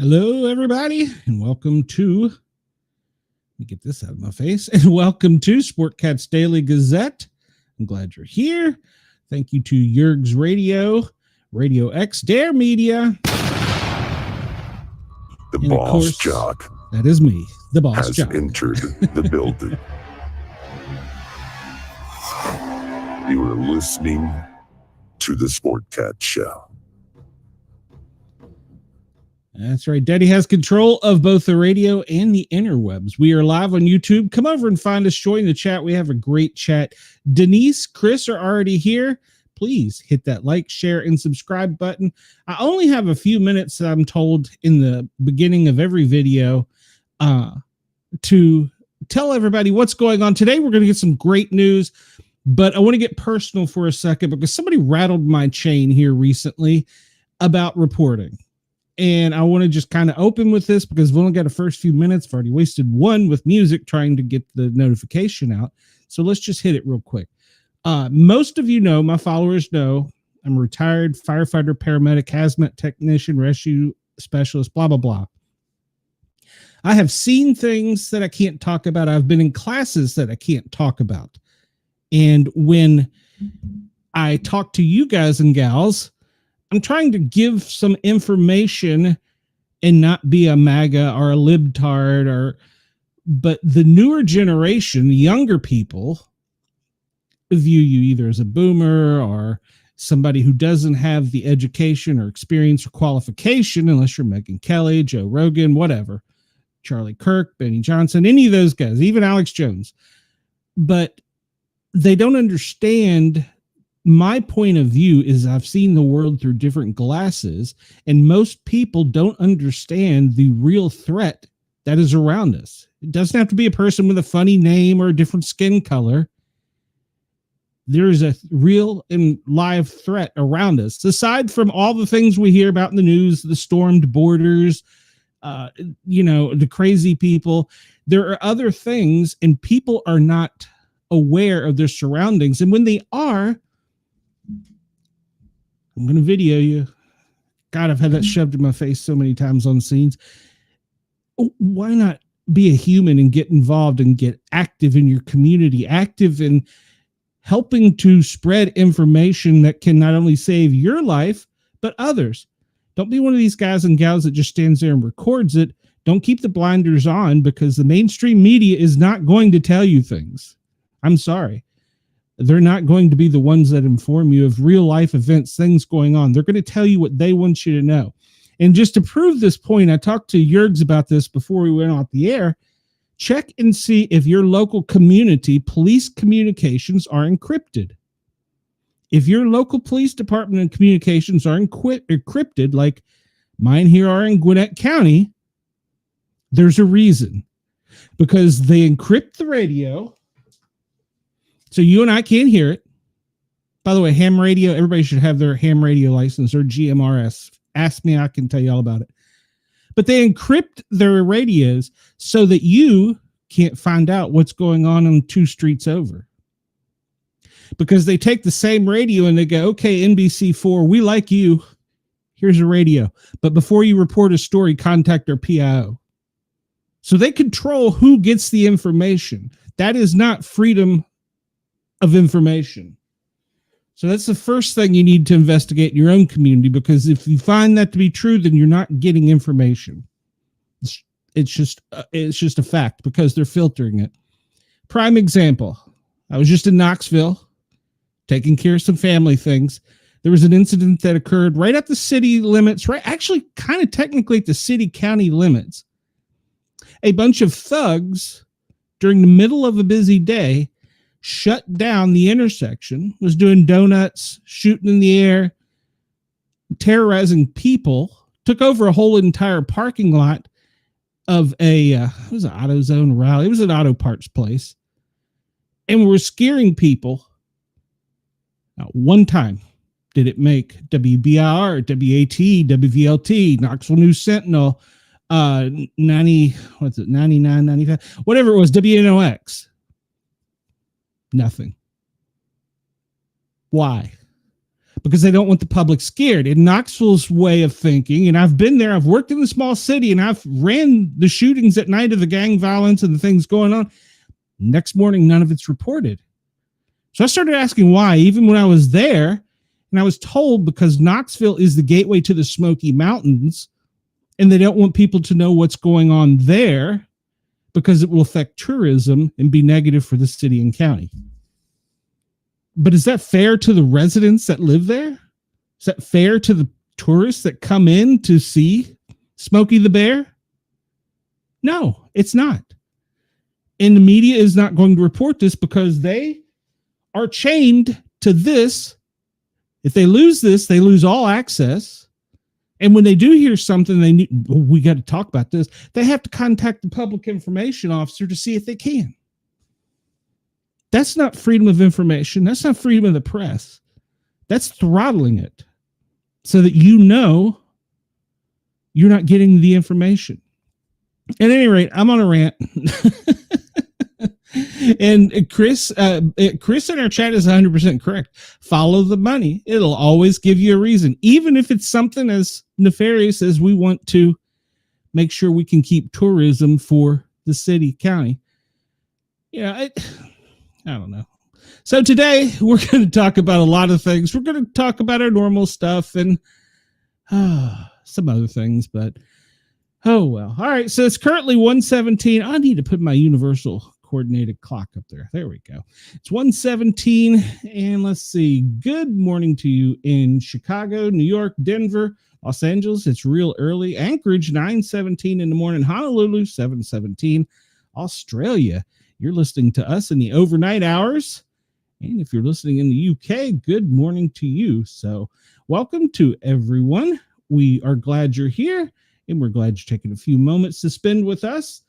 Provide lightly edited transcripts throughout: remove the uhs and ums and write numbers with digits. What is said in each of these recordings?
Hello, everybody, and welcome to, let me get this out of my face, and welcome to Sportcat's Daily Gazette. I'm glad you're here. Thank you to Yerg's Radio, Radio X, Dare Media. The and boss course, jock. That is me, the boss has jock. Entered the building. You are listening to the Sportcat Show. That's right. Daddy has control of both the radio and the interwebs. We are live on YouTube. Come over and find us. Join the chat. We have a great chat. Denise, Chris are already here. Please hit that like, share, and subscribe button. I only have a few minutes, I'm told, in the beginning of every video to tell everybody what's going on. Today, we're going to get some great news, but I want to get personal for a second because somebody rattled my chain here recently about reporting. And I want to just kind of open with this because we've only got the first few minutes. I've already wasted one with music trying to get the notification out. So let's just hit it real quick. Most of you know, my followers know, I'm a retired firefighter, paramedic, hazmat technician, rescue specialist, blah, blah, blah. I have seen things that I can't talk about. I've been in classes that I can't talk about. And when I talk to you guys and gals, I'm trying to give some information and not be a MAGA or a libtard, but the newer generation, the younger people, view you either as a boomer or somebody who doesn't have the education or experience or qualification, unless you're Megyn Kelly, Joe Rogan, whatever, Charlie Kirk, Benny Johnson, any of those guys, even Alex Jones. But they don't understand. My point of view is I've seen the world through different glasses, and most people don't understand the real threat that is around us. It doesn't have to be a person with a funny name or a different skin color. There is a real and live threat around us. Aside from all the things we hear about in the news, the stormed borders, the crazy people, there are other things, and people are not aware of their surroundings. And when they are, I'm going to video you. God, I've had that shoved in my face so many times on scenes. Why not be a human and get involved and get active in your community, active in helping to spread information that can not only save your life, but others. Don't be one of these guys and gals that just stands there and records it. Don't keep the blinders on because the mainstream media is not going to tell you things. I'm sorry. They're not going to be the ones that inform you of real life events, things going on. They're going to tell you what they want you to know. And just to prove this point, I talked to Yergs about this before we went off the air. Check and see if your local community police communications are encrypted. If your local police department and communications are encrypted, like mine here are in Gwinnett County, there's a reason. Because they encrypt the radio, so you and I can't hear it. By the way, ham radio, everybody should have their ham radio license or GMRS. Ask me, I can tell you all about it. But they encrypt their radios so that you can't find out what's going on 2 streets over. Because they take the same radio and they go, okay, NBC4, we like you. Here's a radio. But before you report a story, contact our PIO. So they control who gets the information. That is not freedom of information. So that's the first thing you need to investigate in your own community, because if you find that to be true, then you're not getting information. It's just a fact because they're filtering it. Prime example. I was just in Knoxville taking care of some family things. There was an incident that occurred right at the city limits, right? Actually, kind of technically at the city-county limits. A bunch of thugs during the middle of a busy day shut down the intersection, was doing donuts, shooting in the air, terrorizing people, took over a whole entire parking lot of it was an AutoZone rally. It was an auto parts place. And we're scaring people. Now, one time did it make WBIR, WAT, WVLT, Knoxville News Sentinel, 99, 95, whatever it was, WNOX. Nothing. Why? because they don't want the public scared. In Knoxville's way of thinking, and I've been there, I've worked in a small city, and I've ran the shootings at night of the gang violence and the things going on. Next morning, none of it's reported. So I started asking why, even when I was there, and I was told because Knoxville is the gateway to the Smoky Mountains, and they don't want people to know what's going on there because it will affect tourism and be negative for the city and county. But is that fair to the residents that live there? Is that fair to the tourists that come in to see Smokey the Bear? No, it's not. And the media is not going to report this because they are chained to this. If they lose this, they lose all access. And when they do hear something, we got to talk about this. They have to contact the public information officer to see if they can. That's not freedom of information. That's not freedom of the press. That's throttling it so that you know you're not getting the information. At any rate, I'm on a rant. And Chris in our chat is 100% correct. Follow the money. It'll always give you a reason, even if it's something as nefarious as we want to make sure we can keep tourism for the city, county. Yeah, I don't know. So today we're going to talk about a lot of things. We're going to talk about our normal stuff and some other things, but oh well. All right, so it's currently 1:17. I need to put my universal coordinated clock up there. There we go. It's 1:17, and let's see. Good morning to you in Chicago, New York, Denver, Los Angeles. It's real early. Anchorage, 9:17 in the morning. Honolulu, 7:17. Australia, you're listening to us in the overnight hours. And if you're listening in the UK, good morning to you. So welcome to everyone. We are glad you're here, and we're glad you're taking a few moments to spend with us.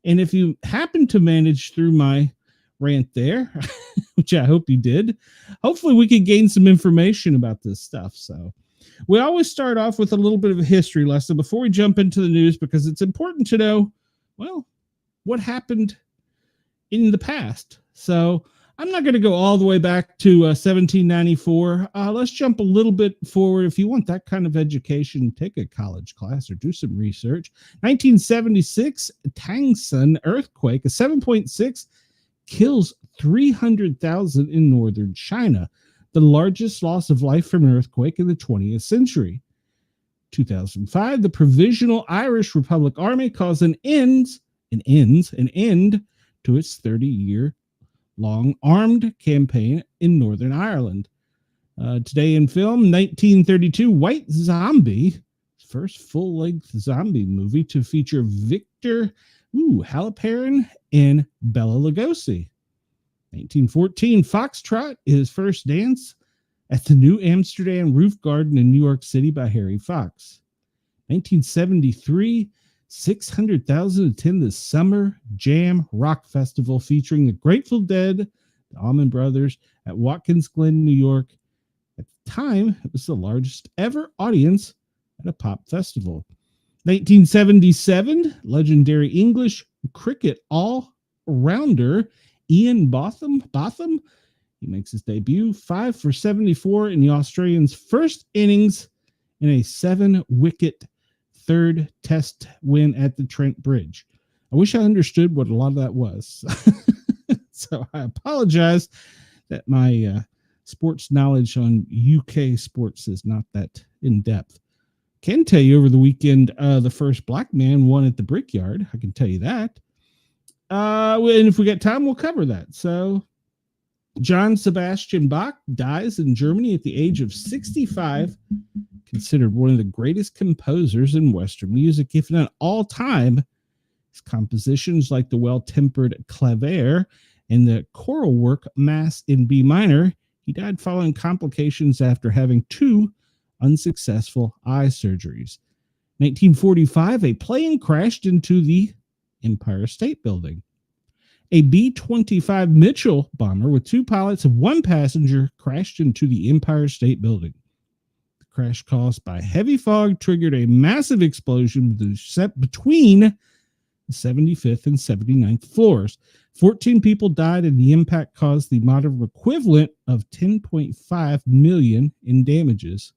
And if you happen to manage through my rant there, which I hope you did, hopefully we can gain some information about this stuff. So we always start off with a little bit of a history lesson before we jump into the news, because it's important to know, well, what happened in the past. So I'm not going to go all the way back to 1794. Let's jump a little bit forward. If you want that kind of education, take a college class or do some research. 1976, Tangsun earthquake, a 7.6, kills 300,000 in northern China, the largest loss of life from an earthquake in the 20th century. 2005, the Provisional Irish Republic Army calls an end to its 30-year long armed campaign in Northern Ireland. Today in film, 1932, White Zombie, first full-length zombie movie to feature Victor Halperin and Bela Lugosi. 1914, Foxtrot, his first dance at the New Amsterdam Roof Garden in New York City by Harry Fox. 1973, 600,000 attend the Summer Jam Rock Festival featuring the Grateful Dead, the Allman Brothers at Watkins Glen, New York. At the time, it was the largest ever audience at a pop festival. 1977, legendary English cricket all-rounder Ian Botham, he makes his debut, 5 for 74 in the Australians' first innings in a 7-wicket third test win at the Trent Bridge. I wish I understood what a lot of that was. So I apologize that my sports knowledge on UK sports is not that in depth. Can tell you over the weekend, the first black man won at the Brickyard. I can tell you that. And if we got time, we'll cover that. So John Sebastian Bach dies in Germany at the age of 65, considered one of the greatest composers in Western music, if not all time. His compositions like the Well-Tempered Clavier and the choral work Mass in B minor, he died following complications after having 2 unsuccessful eye surgeries. 1945, a plane crashed into the Empire State Building. A B-25 Mitchell bomber with 2 pilots and 1 passenger crashed into the Empire State Building. The crash caused by heavy fog triggered a massive explosion between the 75th and 79th floors. 14 people died, and the impact caused the modern equivalent of 10.5 million in damages.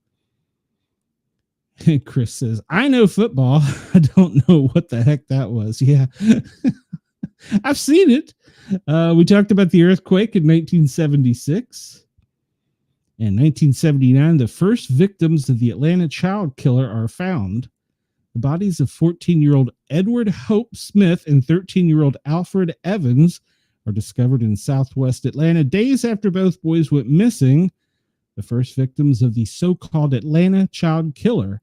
Chris says, I know football. I don't know what the heck that was. Yeah. I've seen it. We talked about the earthquake in 1976. In 1979, the first victims of the Atlanta child killer are found. The bodies of 14-year-old Edward Hope Smith and 13-year-old Alfred Evans are discovered in southwest Atlanta days after both boys went missing, the first victims of the so-called Atlanta child killer.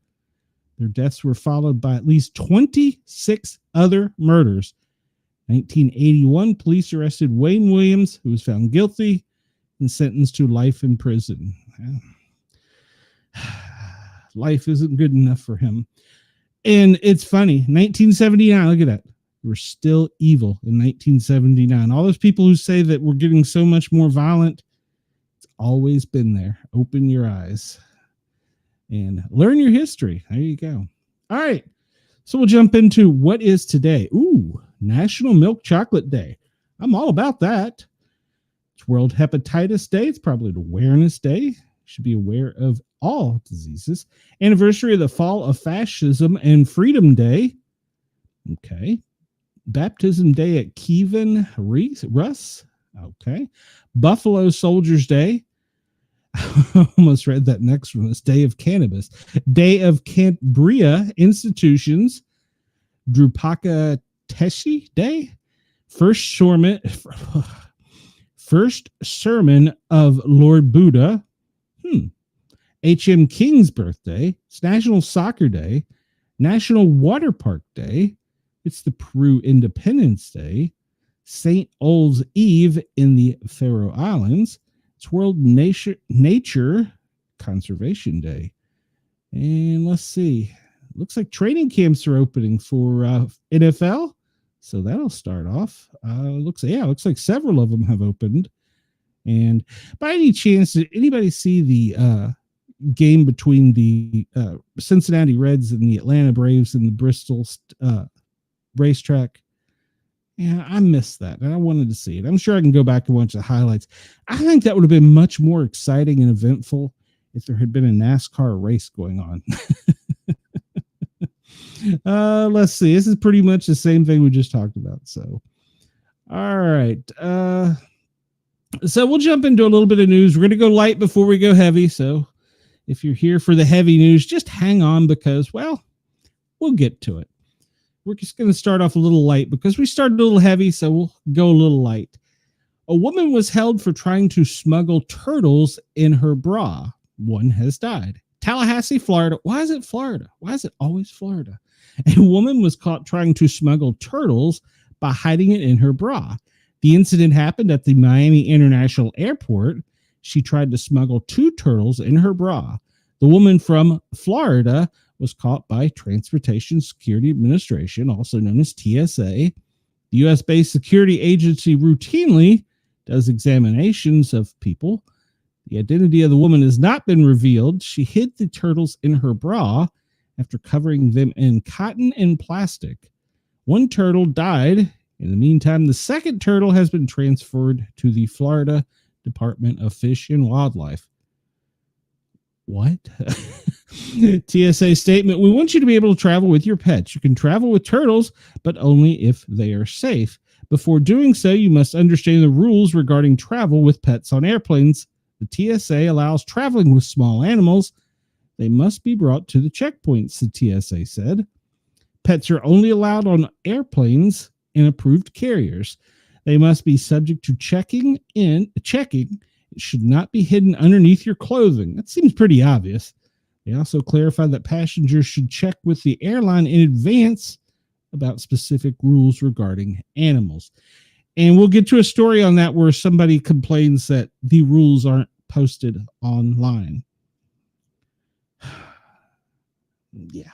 Their deaths were followed by at least 26 other murders. 1981, police arrested Wayne Williams, who was found guilty and sentenced to life in prison. Life isn't good enough for him. And it's funny, 1979, look at that. We're still evil in 1979. All those people who say that we're getting so much more violent, it's always been there. Open your eyes and learn your history. There you go. All right. So we'll jump into what is today. Ooh, National Milk Chocolate Day. I'm all about that. It's World Hepatitis Day. It's probably an awareness day. You should be aware of all diseases. Anniversary of the fall of fascism and Freedom Day. Okay. Baptism Day at Kevin Russ. Okay. Buffalo Soldiers Day. I almost read that next one. It's Day of Cannabis. Day of Cambria Institutions. Drupaka Teshi Day. First sermon of Lord Buddha. H.M. King's birthday. It's National Soccer Day. National Water Park Day. It's the Peru Independence Day. St. Ol's Eve in the Faroe Islands. It's World Nature Conservation Day. And let's see. Looks like training camps are opening for NFL. So that'll start off. Looks like several of them have opened. And by any chance, did anybody see the game between the Cincinnati Reds and the Atlanta Braves in the Bristol racetrack? Yeah, I missed that, and I wanted to see it. I'm sure I can go back and watch the highlights. I think that would have been much more exciting and eventful if there had been a NASCAR race going on. Let's see. This is pretty much the same thing we just talked about. So, all right. So we'll jump into a little bit of news. We're going to go light before we go heavy. So if you're here for the heavy news, just hang on because, well, we'll get to it. We're just going to start off a little light because we started a little heavy, so we'll go a little light. A woman was held for trying to smuggle turtles in her bra. One has died. Tallahassee, Florida. Why is it Florida? Why is it always Florida? A woman was caught trying to smuggle turtles by hiding it in her bra. The incident happened at the Miami International Airport. She tried to smuggle 2 turtles in her bra. The woman from Florida was caught by Transportation Security Administration, also known as TSA. The U.S.-based security agency routinely does examinations of people. The identity of the woman has not been revealed. She hid the turtles in her bra after covering them in cotton and plastic. 1 turtle died. In the meantime, the second turtle has been transferred to the Florida Department of Fish and Wildlife. What? TSA statement: we want you to be able to travel with your pets. You can travel with turtles, but only if they are safe. Before doing so, you must understand the rules regarding travel with pets on airplanes. The TSA allows traveling with small animals. They must be brought to the checkpoints, the TSA said. Pets are only allowed on airplanes and approved carriers. They must be subject to checking. It should not be hidden underneath your clothing. That seems pretty obvious. They also clarified that passengers should check with the airline in advance about specific rules regarding animals. And we'll get to a story on that where somebody complains that the rules aren't posted online. Yeah.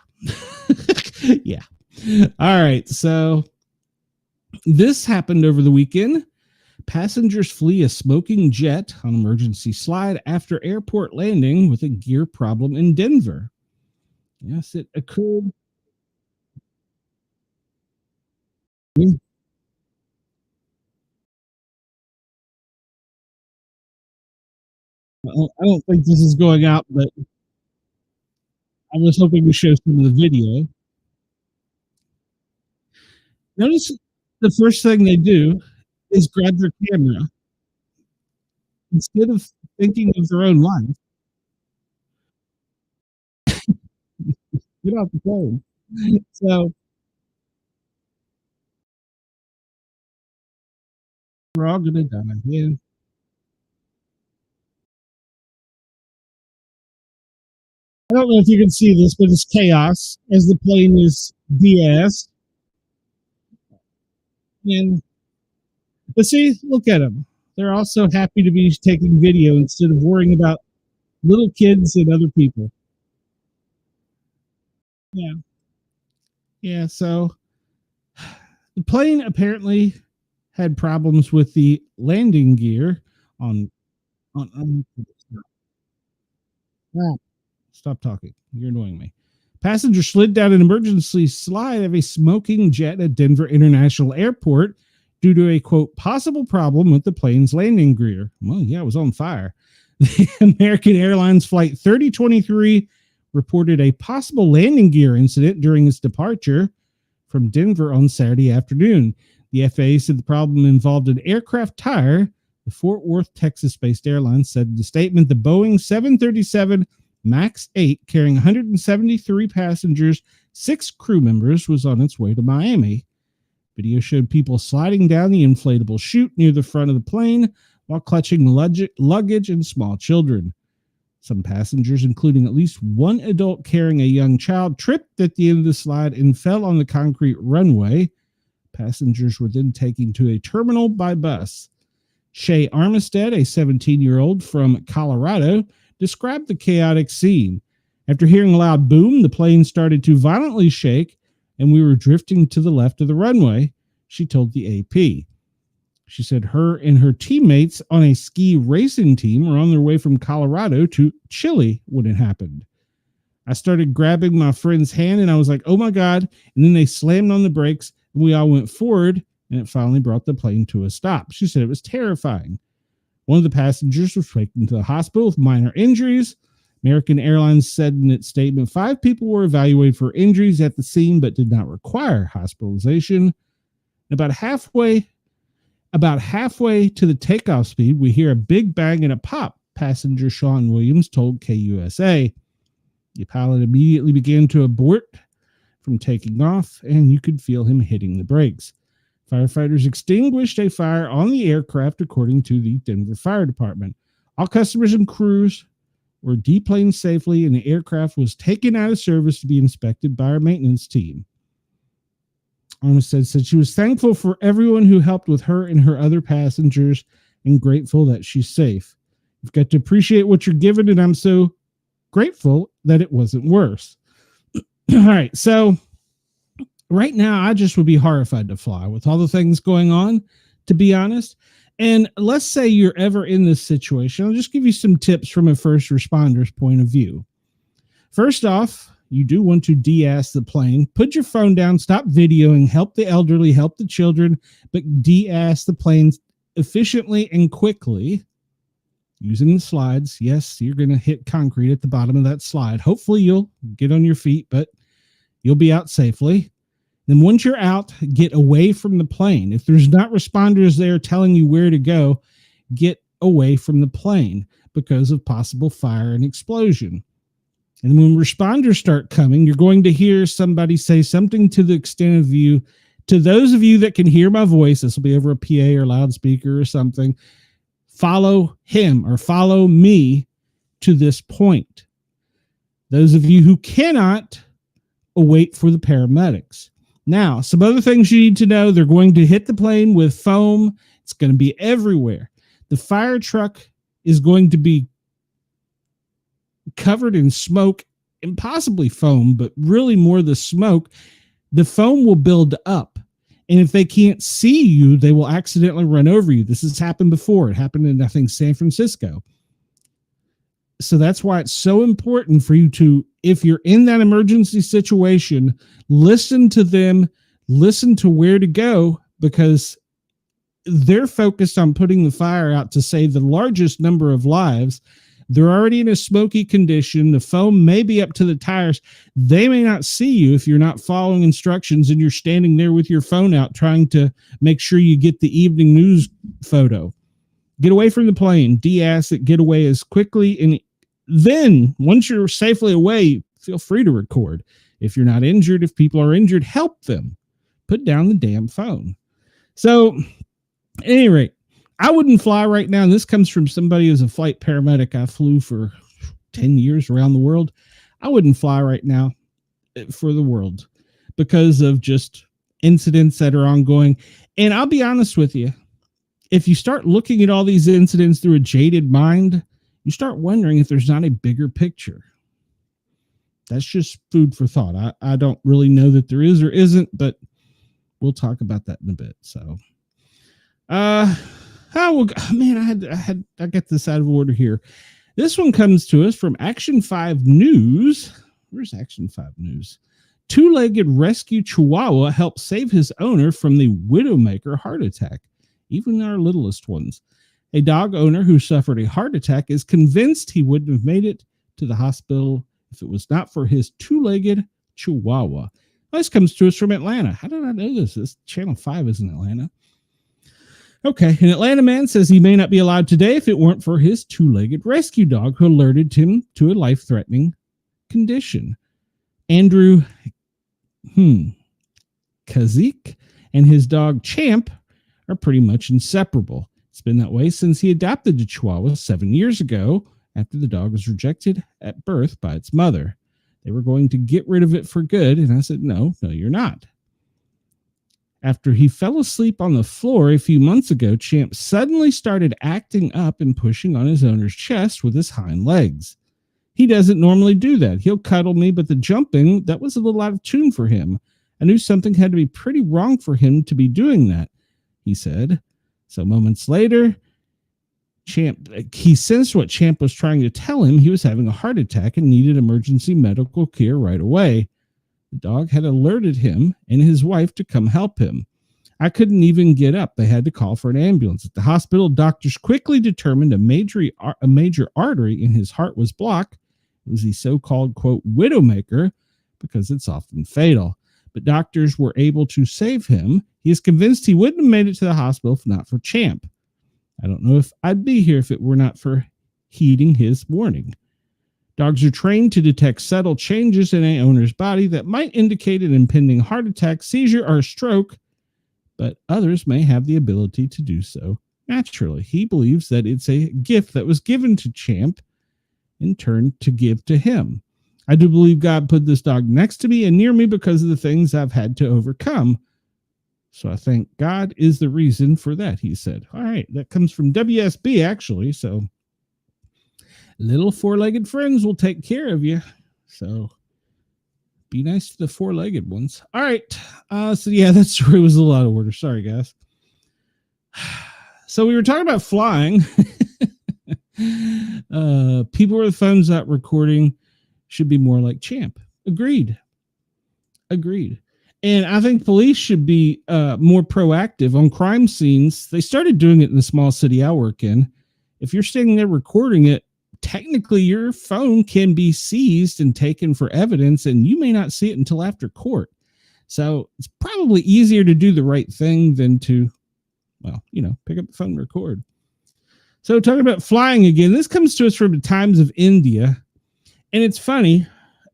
Yeah. All right. So this happened over the weekend. Passengers flee a smoking jet on emergency slide after airport landing with a gear problem in Denver. Yes, it occurred. I don't think this is going out, but I was hoping to show some of the video. Notice the first thing they do is grab their camera instead of thinking of their own life. Get off the phone. So we're all gonna die. Yeah. I don't know if you can see this, but it's chaos as the plane is BS. And but see, look at them. They're all so happy to be taking video instead of worrying about little kids and other people. Yeah. Yeah. So the plane apparently had problems with the landing gear on stop talking. You're annoying me. Passenger slid down an emergency slide of a smoking jet at Denver International Airport due to a, quote, possible problem with the plane's landing gear. Well, yeah, it was on fire. The American Airlines Flight 3023 reported a possible landing gear incident during its departure from Denver on Saturday afternoon. The FAA said the problem involved an aircraft tire. The Fort Worth, Texas-based airline said in the statement the Boeing 737 MAX 8, carrying 173 passengers, 6 crew members, was on its way to Miami. Video showed people sliding down the inflatable chute near the front of the plane while clutching luggage and small children. Some passengers, including at least one adult carrying a young child, tripped at the end of the slide and fell on the concrete runway. Passengers were then taken to a terminal by bus. Shay Armistead, a 17-year-old from Colorado, described the chaotic scene. After hearing a loud boom, the plane started to violently shake, and we were drifting to the left of the runway, she told the AP. She said her and her teammates on a ski racing team were on their way from Colorado to Chile when it happened. I started grabbing my friend's hand, and I was like, oh my God. And then they slammed on the brakes, and we all went forward, and it finally brought the plane to a stop. She said it was terrifying. One of the passengers was taken to the hospital with minor injuries. American Airlines said in its statement 5 people were evaluated for injuries at the scene but did not require hospitalization. About halfway to the takeoff speed, we hear a big bang and a pop, passenger Sean Williams told KUSA. The pilot immediately began to abort from taking off, and you could feel him hitting the brakes. Firefighters extinguished a fire on the aircraft, according to the Denver Fire Department. All customers and crews were deplaned safely, and the aircraft was taken out of service to be inspected by our maintenance team. Armistead said she was thankful for everyone who helped with her and her other passengers and grateful that she's safe. You've got to appreciate what you're given, and I'm so grateful that it wasn't worse. All right, so right now, I just would be horrified to fly with all the things going on, to be honest. And let's say you're ever in this situation. I'll just give you some tips from a first responder's point of view. First off, you do want to de-ass the plane. Put your phone down, stop videoing, help the elderly, help the children, but de-ass the planes efficiently and quickly using the slides. Yes, you're going to hit concrete at the bottom of that slide. Hopefully you'll get on your feet, but you'll be out safely. Then once you're out, get away from the plane. If there's not responders there telling you where to go, get away from the plane because of possible fire and explosion. And when responders start coming, you're going to hear somebody say something to the extent of you. To those of you that can hear my voice, this will be over a PA or loudspeaker or something, follow him or follow me to this point. Those of you who cannot, await for the paramedics. Now, some other things you need to know. They're going to hit the plane with foam. It's going to be everywhere. The fire truck is going to be covered in smoke and possibly foam, but really more the smoke. The foam will build up. And if they can't see you, they will accidentally run over you. This has happened before. It happened in, I think, San Francisco. So that's why it's so important for you to, if you're in that emergency situation, listen to them, listen to where to go, because they're focused on putting the fire out to save the largest number of lives. They're already in a smoky condition. The foam may be up to the tires. They may not see you if you're not following instructions and you're standing there with your phone out trying to make sure you get the evening news photo. Get away from the plane. De-ass it. Get away as quickly. And then once you're safely away, feel free to record. If you're not injured, if people are injured, help them. Put down the damn phone. So, at any rate, I wouldn't fly right now. And this comes from somebody who's a flight paramedic. I flew for 10 years around the world. I wouldn't fly right now for the world because of just incidents that are ongoing. And I'll be honest with you. If you start looking at all these incidents through a jaded mind, you start wondering if there's not a bigger picture. That's just food for thought. I don't really know that there is or isn't, but we'll talk about that in a bit. So, I got this out of order here. This one comes to us from Action 5 News. Where's Action 5 News? Two-legged rescue Chihuahua helps save his owner from the Widowmaker heart attack. Even our littlest ones. A dog owner who suffered a heart attack is convinced he wouldn't have made it to the hospital if it was not for his two-legged Chihuahua. This comes to us from Atlanta. How did I know this? This Channel 5 is in Atlanta. Okay, an Atlanta man says he may not be allowed today if it weren't for his two-legged rescue dog who alerted him to a life-threatening condition. Andrew Kazik and his dog Champ are pretty much inseparable. It's been that way since he adopted the Chihuahua 7 years ago after the dog was rejected at birth by its mother. They were going to get rid of it for good, and I said, no, you're not. After he fell asleep on the floor a few months ago, Champ suddenly started acting up and pushing on his owner's chest with his hind legs. He doesn't normally do that. He'll cuddle me, but the jumping, that was a little out of tune for him. I knew something had to be pretty wrong for him to be doing that, he said. So moments later, he sensed what Champ was trying to tell him. He was having a heart attack and needed emergency medical care right away. The dog had alerted him and his wife to come help him. I couldn't even get up. They had to call for an ambulance. At the hospital, doctors quickly determined a major artery in his heart was blocked. It was the so-called, quote, widowmaker, because it's often fatal. But doctors were able to save him. He is convinced he wouldn't have made it to the hospital if not for Champ. I don't know if I'd be here if it were not for heeding his warning. Dogs are trained to detect subtle changes in an owner's body that might indicate an impending heart attack, seizure, or stroke, but others may have the ability to do so naturally. He believes that it's a gift that was given to Champ in turn to give to him. I do believe God put this dog next to me and near me because of the things I've had to overcome. So I think God is the reason for that, he said. All right, that comes from WSB, actually. So little four-legged friends will take care of you. So be nice to the four-legged ones. All right. So yeah, that story was a lot of order. Sorry, guys. So we were talking about flying. People with phones out recording should be more like Champ. Agreed. And I think police should be more proactive on crime scenes. They started doing it in the small city I work in. If you're standing there recording it, technically your phone can be seized and taken for evidence, and you may not see it until after court. So it's probably easier to do the right thing than to, pick up the phone and record. So talking about flying again, this comes to us from the Times of India. And it's funny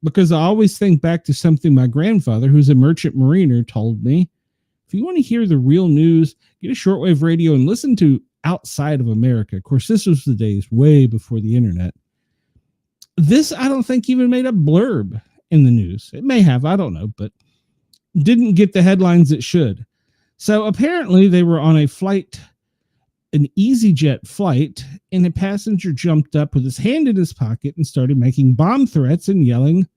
because I always think back to something my grandfather, who's a merchant mariner, told me. If you want to hear the real news, get a shortwave radio and listen to outside of America. Of course, this was the days way before the internet. This, I don't think, even made a blurb in the news. It may have, I don't know, but didn't get the headlines it should. So apparently they were on a flight, an EasyJet flight, and a passenger jumped up with his hand in his pocket and started making bomb threats and yelling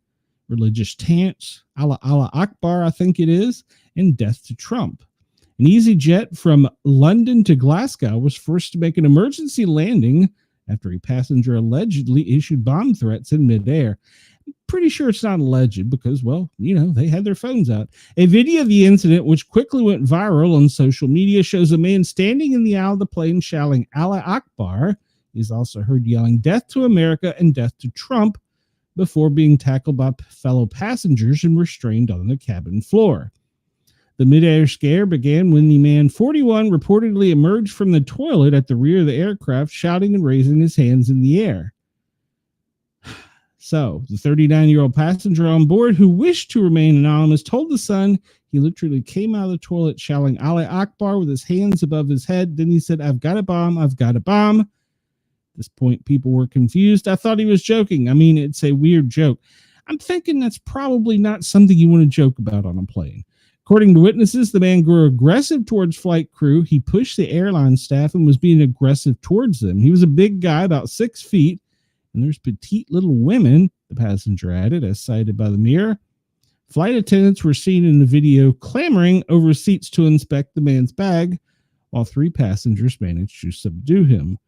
religious chants, Allahu Akbar, I think it is, and death to Trump. An EasyJet from London to Glasgow was forced to make an emergency landing after a passenger allegedly issued bomb threats in midair. I'm pretty sure it's not alleged because, they had their phones out. A video of the incident, which quickly went viral on social media, shows a man standing in the aisle of the plane shouting Allahu Akbar He's also heard yelling "Death to America" and "Death to Trump" before being tackled by fellow passengers and restrained on the cabin floor. The mid-air scare began when the man 41 reportedly emerged from the toilet at the rear of the aircraft, shouting and raising his hands in the air. So, the 39-year-old passenger on board, who wished to remain anonymous, told The Sun he literally came out of the toilet shouting Allahu Akbar with his hands above his head. Then he said, "I've got a bomb, I've got a bomb." At this point, people were confused. I thought he was joking. I mean, it's a weird joke. I'm thinking that's probably not something you want to joke about on a plane. According to witnesses, the man grew aggressive towards flight crew. He pushed the airline staff and was being aggressive towards them. He was a big guy, about 6 feet, and there's petite little women, the passenger added, as cited by the Mirror. Flight attendants were seen in the video clamoring over seats to inspect the man's bag, while 3 passengers managed to subdue him.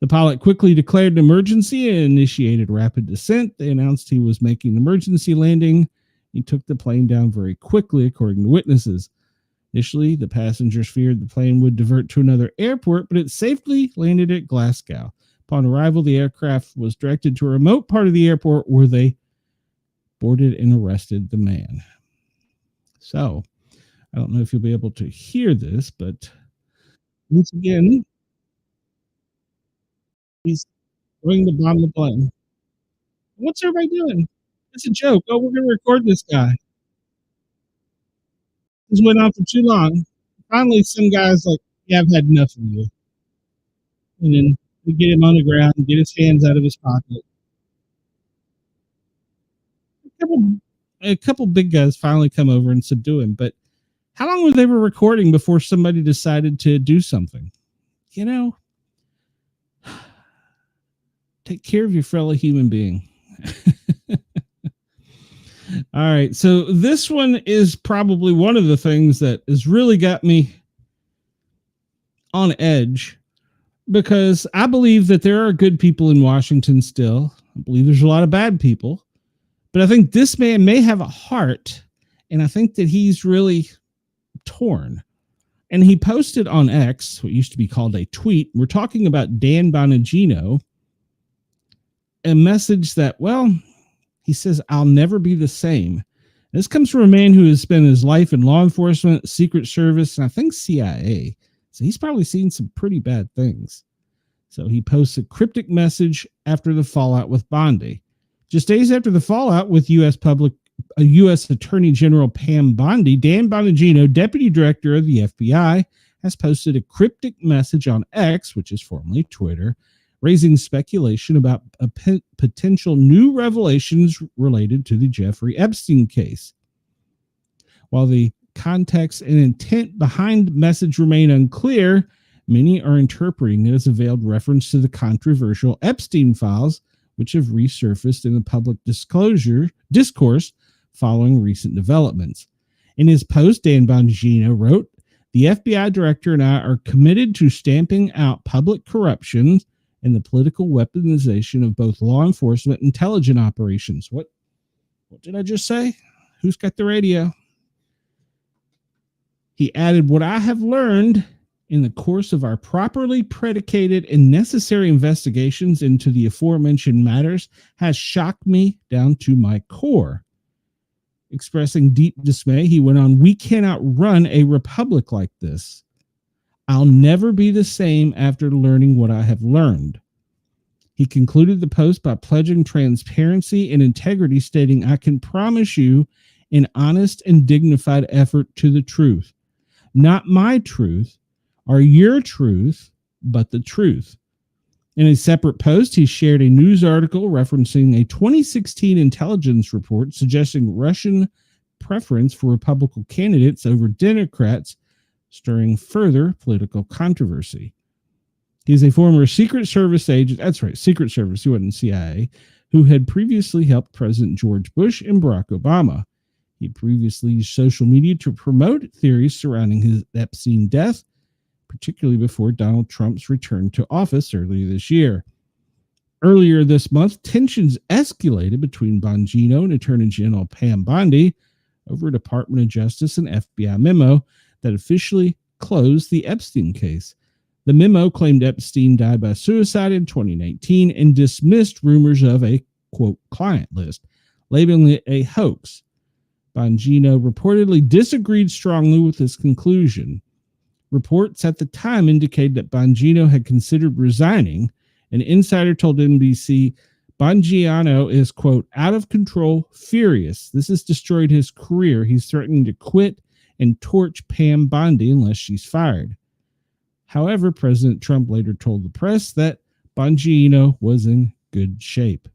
The pilot quickly declared an emergency and initiated rapid descent. They announced he was making an emergency landing. He took the plane down very quickly, according to witnesses. Initially, the passengers feared the plane would divert to another airport, but it safely landed at Glasgow. Upon arrival, the aircraft was directed to a remote part of the airport where they boarded and arrested the man. So, I don't know if you'll be able to hear this, but once again, he's going to bomb the plane. What's everybody doing? It's a joke. Oh, we're going to record this guy. This went on for too long. Finally, some guy's like, "Yeah, I've had enough of you." And then we get him on the ground and get his hands out of his pocket. A couple big guys finally come over and subdue him. But how long were they recording before somebody decided to do something? You know, take care of your fellow human being. All right. So this one is probably one of the things that has really got me on edge, because I believe that there are good people in Washington still. I believe there's a lot of bad people, but I think this man may have a heart, and I think that he's really torn. And he posted on X, what used to be called a tweet. We're talking about Dan Bongino, a message that, well, he says, "I'll never be the same." This comes from a man who has spent his life in law enforcement, Secret Service, and I think CIA. So he's probably seen some pretty bad things. So he posts a cryptic message after the fallout with Bondi. Just days after the fallout with U.S. Attorney General Pam Bondi, Dan Bongino, Deputy Director of the FBI, has posted a cryptic message on X, which is formerly Twitter, raising speculation about potential new revelations related to the Jeffrey Epstein case. While the context and intent behind the message remain unclear, many are interpreting it as a veiled reference to the controversial Epstein files, which have resurfaced in the public discourse following recent developments. In his post, Dan Bongino wrote, "The FBI director and I are committed to stamping out public corruption and the political weaponization of both law enforcement and intelligence operations." What did I just say? Who's got the radio? He added, "What I have learned in the course of our properly predicated and necessary investigations into the aforementioned matters has shocked me down to my core." Expressing deep dismay, he went on, "We cannot run a republic like this. I'll never be the same after learning what I have learned." He concluded the post by pledging transparency and integrity, stating, "I can promise you an honest and dignified effort to the truth. Not my truth or your truth, but the truth." In a separate post, he shared a news article referencing a 2016 intelligence report suggesting Russian preference for Republican candidates over Democrats, stirring further political controversy. He's a former Secret Service agent. That's right, Secret Service. He wasn't CIA, who had previously helped President George Bush and Barack Obama. He previously used social media to promote theories surrounding his Epstein death, particularly before Donald Trump's return to office earlier this year. Earlier this month, tensions escalated between Bongino and Attorney General Pam Bondi over a Department of Justice and FBI memo that officially closed the Epstein case. The memo claimed Epstein died by suicide in 2019 and dismissed rumors of a, quote, client list, labeling it a hoax. Bongino reportedly disagreed strongly with this conclusion. Reports at the time indicated that Bongino had considered resigning. An insider told NBC, Bongino is, quote, out of control, furious. This has destroyed his career. He's threatening to quit and torch Pam Bondi unless she's fired. However, President Trump later told the press that Bongino was in good shape.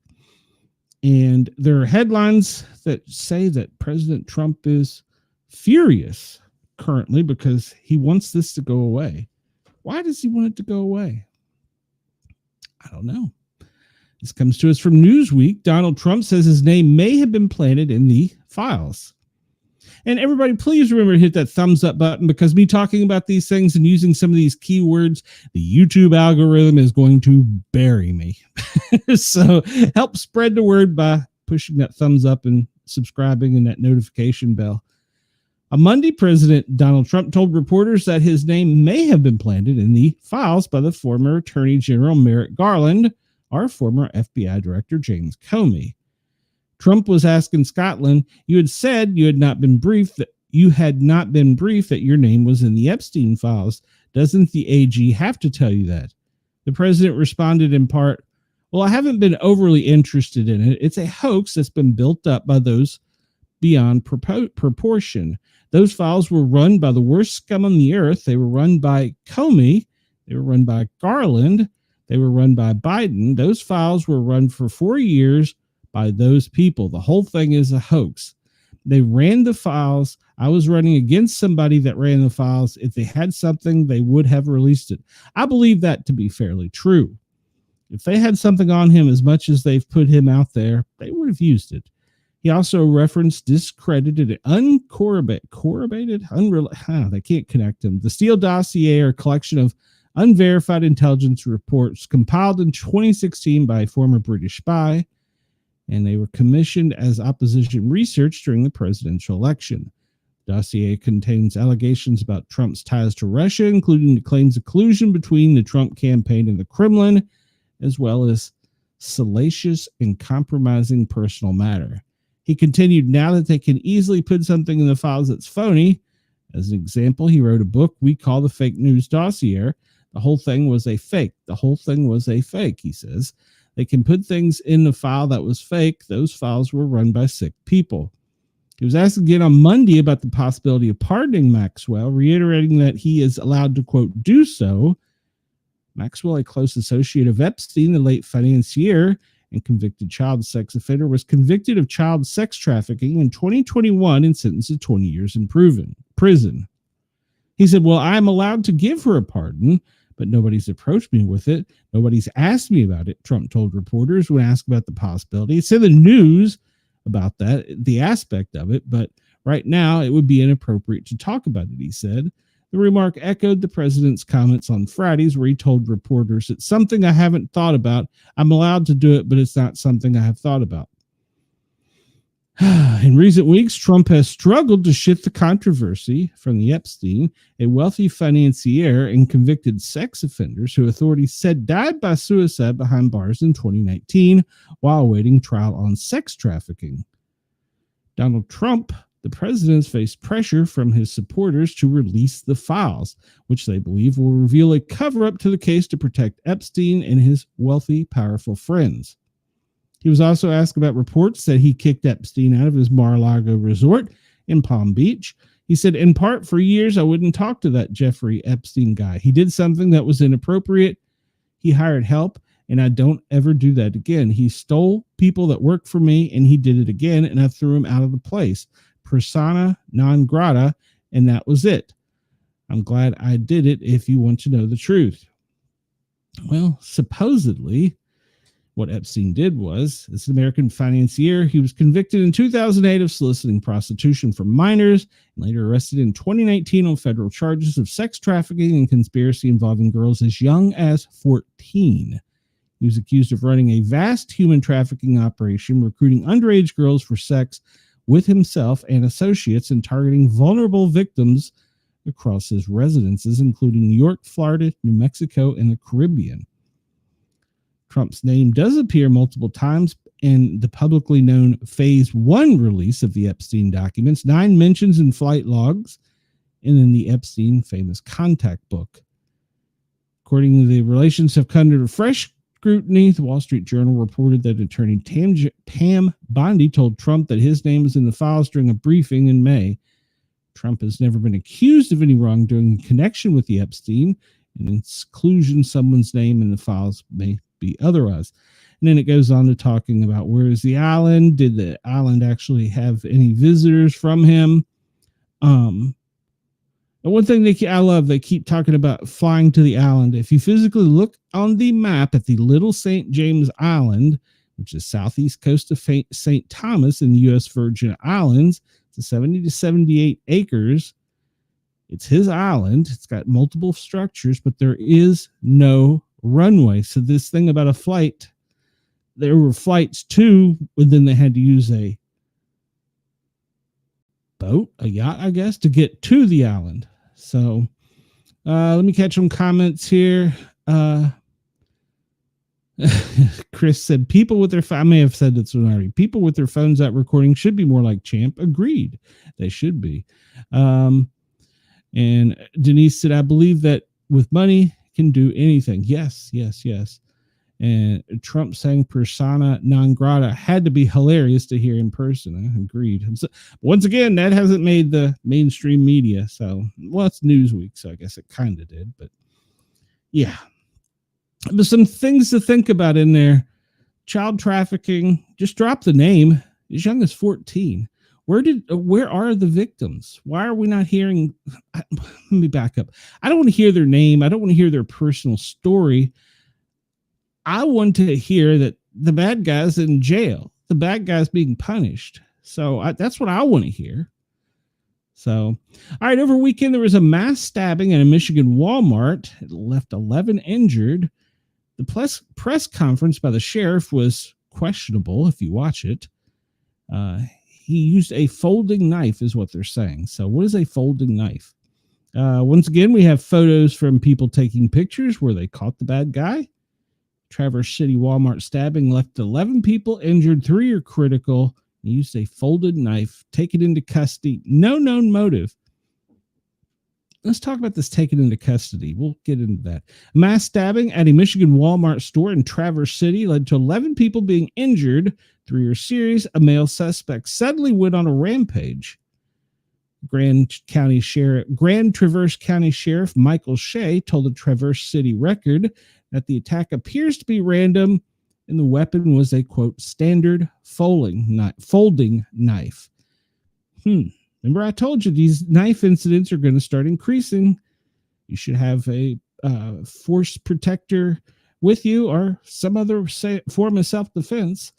And there are headlines that say that President Trump is furious currently because he wants this to go away. Why does he want it to go away? I don't know. This comes to us from Newsweek. Donald Trump says his name may have been planted in the files. And everybody, please remember to hit that thumbs up button, because me talking about these things and using some of these keywords, the YouTube algorithm is going to bury me. So help spread the word by pushing that thumbs up and subscribing and that notification bell. On Monday, President Donald Trump told reporters that his name may have been planted in the files by the former Attorney General Merrick Garland, our former FBI Director James Comey. Trump was asked in Scotland, you had said you had not been briefed that your name was in the Epstein files. Doesn't the AG have to tell you that? The president responded in part, well, I haven't been overly interested in it. It's a hoax that's been built up by those beyond proportion. Those files were run by the worst scum on the earth. They were run by Comey. They were run by Garland. They were run by Biden. Those files were run for 4 years by those people. The whole thing is a hoax. They ran the files. I was running against somebody that ran the files. If they had something, they would have released it. I believe that to be fairly true. If they had something on him as much as they've put him out there, they would have used it. He also referenced discredited, uncorroborated, they can't connect them. The Steele dossier, or a collection of unverified intelligence reports compiled in 2016 by a former British spy, and they were commissioned as opposition research during the presidential election. The dossier contains allegations about Trump's ties to Russia, including the claims of collusion between the Trump campaign and the Kremlin, as well as salacious and compromising personal matter. He continued, now that they can easily put something in the files that's phony. As an example, he wrote a book we call the Fake News Dossier. The whole thing was a fake. The whole thing was a fake, he says. They can put things in the file that was fake. Those files were run by sick people. He was asked again on Monday about the possibility of pardoning Maxwell, reiterating that he is allowed to, quote, do so. Maxwell, a close associate of Epstein, the late financier and convicted child sex offender, was convicted of child sex trafficking in 2021 and sentenced to 20 years in prison. He said, well, I'm allowed to give her a pardon, but nobody's approached me with it. Nobody's asked me about it, Trump told reporters when asked about the possibility. He said the news about that, the aspect of it, but right now it would be inappropriate to talk about it, he said. The remark echoed the president's comments on Fridays, where he told reporters, it's something I haven't thought about. I'm allowed to do it, but it's not something I have thought about. In recent weeks, Trump has struggled to shift the controversy from the Epstein, a wealthy financier and convicted sex offenders who authorities said died by suicide behind bars in 2019 while awaiting trial on sex trafficking. Donald Trump, the president, has faced pressure from his supporters to release the files, which they believe will reveal a cover-up to the case to protect Epstein and his wealthy, powerful friends. He was also asked about reports that he kicked Epstein out of his Mar-a-Lago resort in Palm Beach. He said, in part, for years, I wouldn't talk to that Jeffrey Epstein guy. He did something that was inappropriate. He hired help, and I don't ever do that again. He stole people that worked for me, and he did it again, and I threw him out of the place. Persona non grata, and that was it. I'm glad I did it if you want to know the truth. Well, supposedly, what Epstein did was, as an American financier, he was convicted in 2008 of soliciting prostitution from minors and later arrested in 2019 on federal charges of sex trafficking and conspiracy involving girls as young as 14. He was accused of running a vast human trafficking operation, recruiting underage girls for sex with himself and associates and targeting vulnerable victims across his residences, including New York, Florida, New Mexico, and the Caribbean. Trump's name does appear multiple times in the publicly known Phase 1 release of the Epstein documents, 9 mentions in flight logs, and in the Epstein famous contact book. According to the relations have come under fresh scrutiny, the Wall Street Journal reported that attorney Pam Bondi told Trump that his name was in the files during a briefing in May. Trump has never been accused of any wrongdoing in connection with the Epstein, and its inclusion someone's name in the files may be otherwise. And then it goes on to talking about where is the island? Did the island actually have any visitors from him? And one thing I love, they keep talking about flying to the island. If you physically look on the map at the Little St. James Island, which is southeast coast of St. Thomas in the U.S. Virgin Islands, it's 70 to 78 acres. It's his island. It's got multiple structures, but there is no runway. So this thing about a flight, there were flights too, but then they had to use a boat, a yacht, I guess, to get to the island. So let me catch some comments here. Chris said, people with their I may have said this one already. People with their phones out recording should be more like Champ. Agreed. They should be. And Denise said, I believe that with money can do anything. Yes. And Trump saying persona non grata had to be hilarious to hear in person. I agreed. So, once again, that hasn't made the mainstream media. So, well, it's Newsweek, so I guess it kind of did. But yeah, there's some things to think about in there. Child trafficking, just drop the name. As young as 14. Where are the victims? Why are we not hearing? Let me back up. I don't want to hear their name. I don't want to hear their personal story. I want to hear that the bad guy's in jail. The bad guy's being punished. So that's what I want to hear. So, all right, over weekend, there was a mass stabbing at a Michigan Walmart. It left 11 injured. The press conference by the sheriff was questionable if you watch it. He used a folding knife is what they're saying. So what is a folding knife? Once again, we have photos from people taking pictures where they caught the bad guy. Traverse City Walmart stabbing left 11 people injured, 3 are critical. He used a folded knife, taken into custody. No known motive. Let's talk about this taken into custody. We'll get into that. A mass stabbing at a Michigan Walmart store in Traverse City led to 11 people being injured. 3 are serious. A male suspect suddenly went on a rampage. Grand Traverse County Sheriff Michael Shea told the Traverse City Record that the attack appears to be random and the weapon was a, quote, standard folding knife. Remember I told you these knife incidents are going to start increasing. You should have a force protector with you or some other form of self-defense.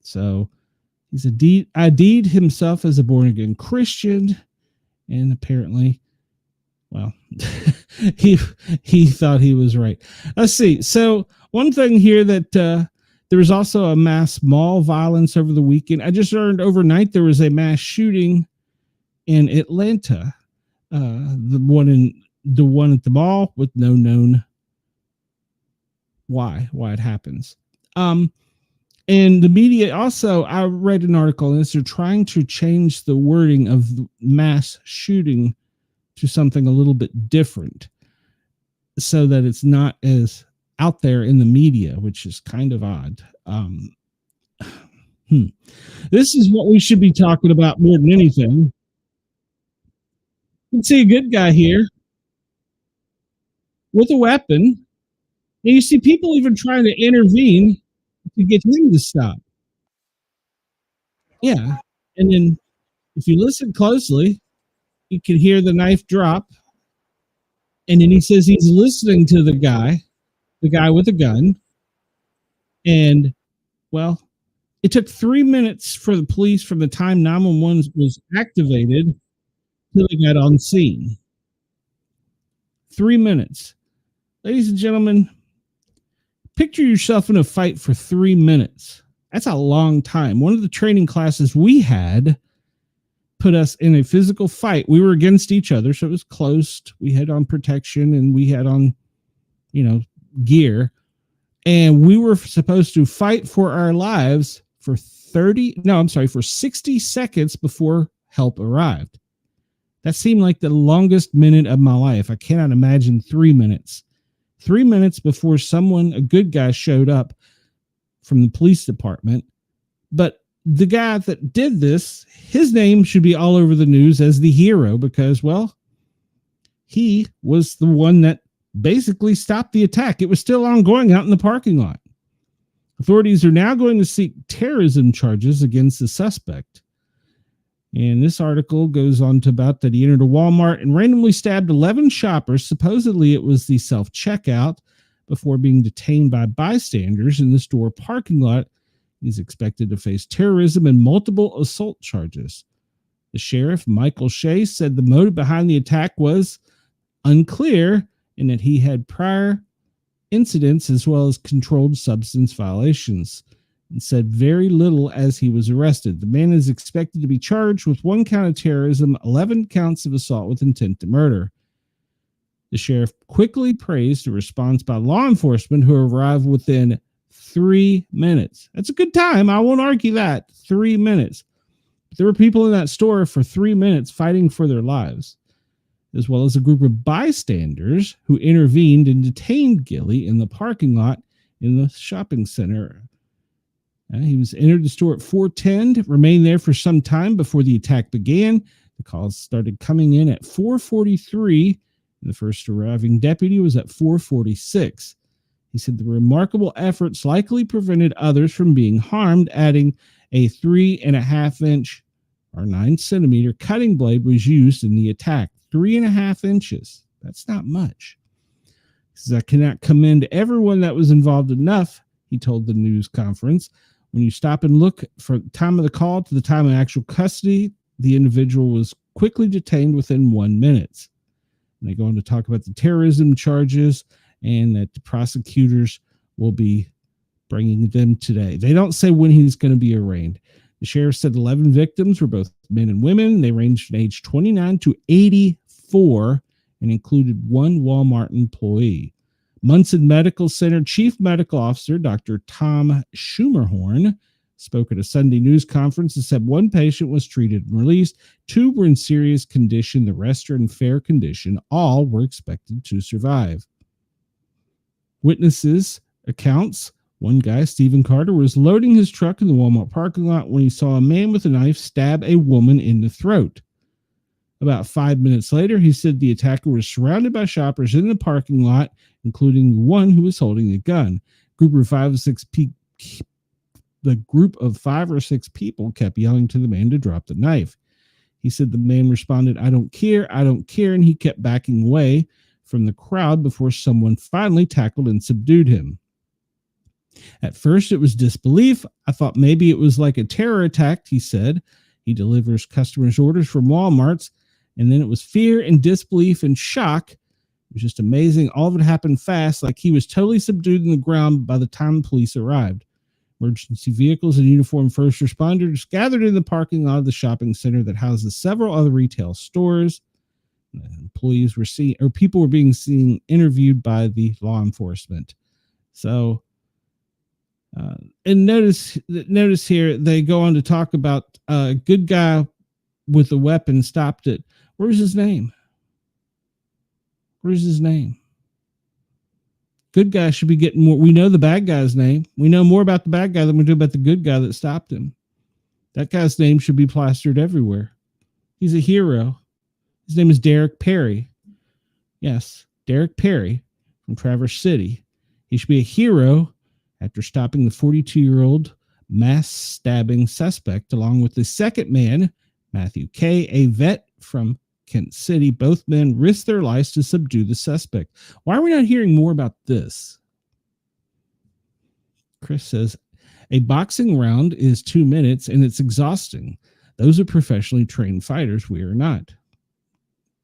So he's ID'd himself as a born-again Christian, and apparently, well, he thought he was right. Let's see. So one thing here that there was also a mass mall violence over the weekend. I just learned overnight there was a mass shooting in Atlanta. The one at the mall with no known why it happens. And the media also, I read an article on this, they're trying to change the wording of mass shooting to something a little bit different so that it's not as out there in the media, which is kind of odd. This is what we should be talking about more than anything. You can see a good guy here with a weapon, and you see people even trying to intervene to get him to stop. Yeah. And then if you listen closely, you can hear the knife drop. And then he says he's listening to the guy with a gun. And, well, it took 3 minutes for the police from the time 911 was activated till they got on scene. 3 minutes. Ladies and gentlemen, picture yourself in a fight for 3 minutes. That's a long time. One of the training classes we had, put us in a physical fight. We were against each other, so it was close. We had on protection and we had on, gear. And we were supposed to fight for our lives for 60 seconds before help arrived. That seemed like the longest minute of my life. I cannot imagine 3 minutes. 3 minutes before a good guy, showed up from the police department. But the guy that did this, his name should be all over the news as the hero because, well, he was the one that basically stopped the attack. It was still ongoing out in the parking lot. Authorities are now going to seek terrorism charges against the suspect. And this article goes on to about that he entered a Walmart and randomly stabbed 11 shoppers. Supposedly it was the self-checkout before being detained by bystanders in the store parking lot. He's expected to face terrorism and multiple assault charges. The sheriff, Michael Shea, said the motive behind the attack was unclear and that he had prior incidents as well as controlled substance violations, and said very little as he was arrested. The man is expected to be charged with 1 count of terrorism, 11 counts of assault with intent to murder. The sheriff quickly praised the response by law enforcement, who arrived within 3 minutes. That's a good time. I won't argue that. 3 minutes. There were people in that store for 3 minutes fighting for their lives, as well as a group of bystanders who intervened and detained Gilly in the parking lot in the shopping center. He was entered the store at 4:10, remained there for some time before the attack began. The calls started coming in at 4:43, and the first arriving deputy was at 4:46. He said the remarkable efforts likely prevented others from being harmed, adding a 3.5-inch or 9-centimeter cutting blade was used in the attack. 3.5 inches. That's not much. He says, I cannot commend everyone that was involved enough, he told the news conference. When you stop and look from the time of the call to the time of actual custody, the individual was quickly detained within 1 minute. And they go on to talk about the terrorism charges and that the prosecutors will be bringing them today. They don't say when he's going to be arraigned. The sheriff said 11 victims were both men and women. They ranged from age 29 to 84 and included 1 Walmart employee. Munson Medical Center Chief Medical Officer Dr. Tom Schumerhorn spoke at a Sunday news conference and said 1 patient was treated and released. 2 were in serious condition. The rest are in fair condition. All were expected to survive. Witnesses' accounts. One guy, Stephen Carter, was loading his truck in the Walmart parking lot when he saw a man with a knife stab a woman in the throat. About 5 minutes later, he said the attacker was surrounded by shoppers in the parking lot, including one who was holding a gun. The group of 5 or 6 people kept yelling to the man to drop the knife. He said the man responded, I don't care, and he kept backing away from the crowd before someone finally tackled and subdued him. At first, it was disbelief. I thought maybe it was like a terror attack, he said. He delivers customers' orders from Walmart's, and then it was fear and disbelief and shock. It was just amazing. All of it happened fast, like he was totally subdued in the ground by the time police arrived. Emergency vehicles and uniformed first responders gathered in the parking lot of the shopping center that houses several other retail stores. Employees were seen, or people were being seen, interviewed by the law enforcement. So, and notice here, they go on to talk about a good guy with a weapon stopped it. Where's his name? Where's his name? Good guy should be getting more. We know the bad guy's name. We know more about the bad guy than we do about the good guy that stopped him. That guy's name should be plastered everywhere. He's a hero. His name is Derek Perry. Yes, Derek Perry from Traverse City. He should be a hero after stopping the 42-year-old mass stabbing suspect, along with the second man, Matthew K., a vet from Kent City. Both men risked their lives to subdue the suspect. Why are we not hearing more about this? Chris says, a boxing round is 2 minutes and it's exhausting. Those are professionally trained fighters. We are not.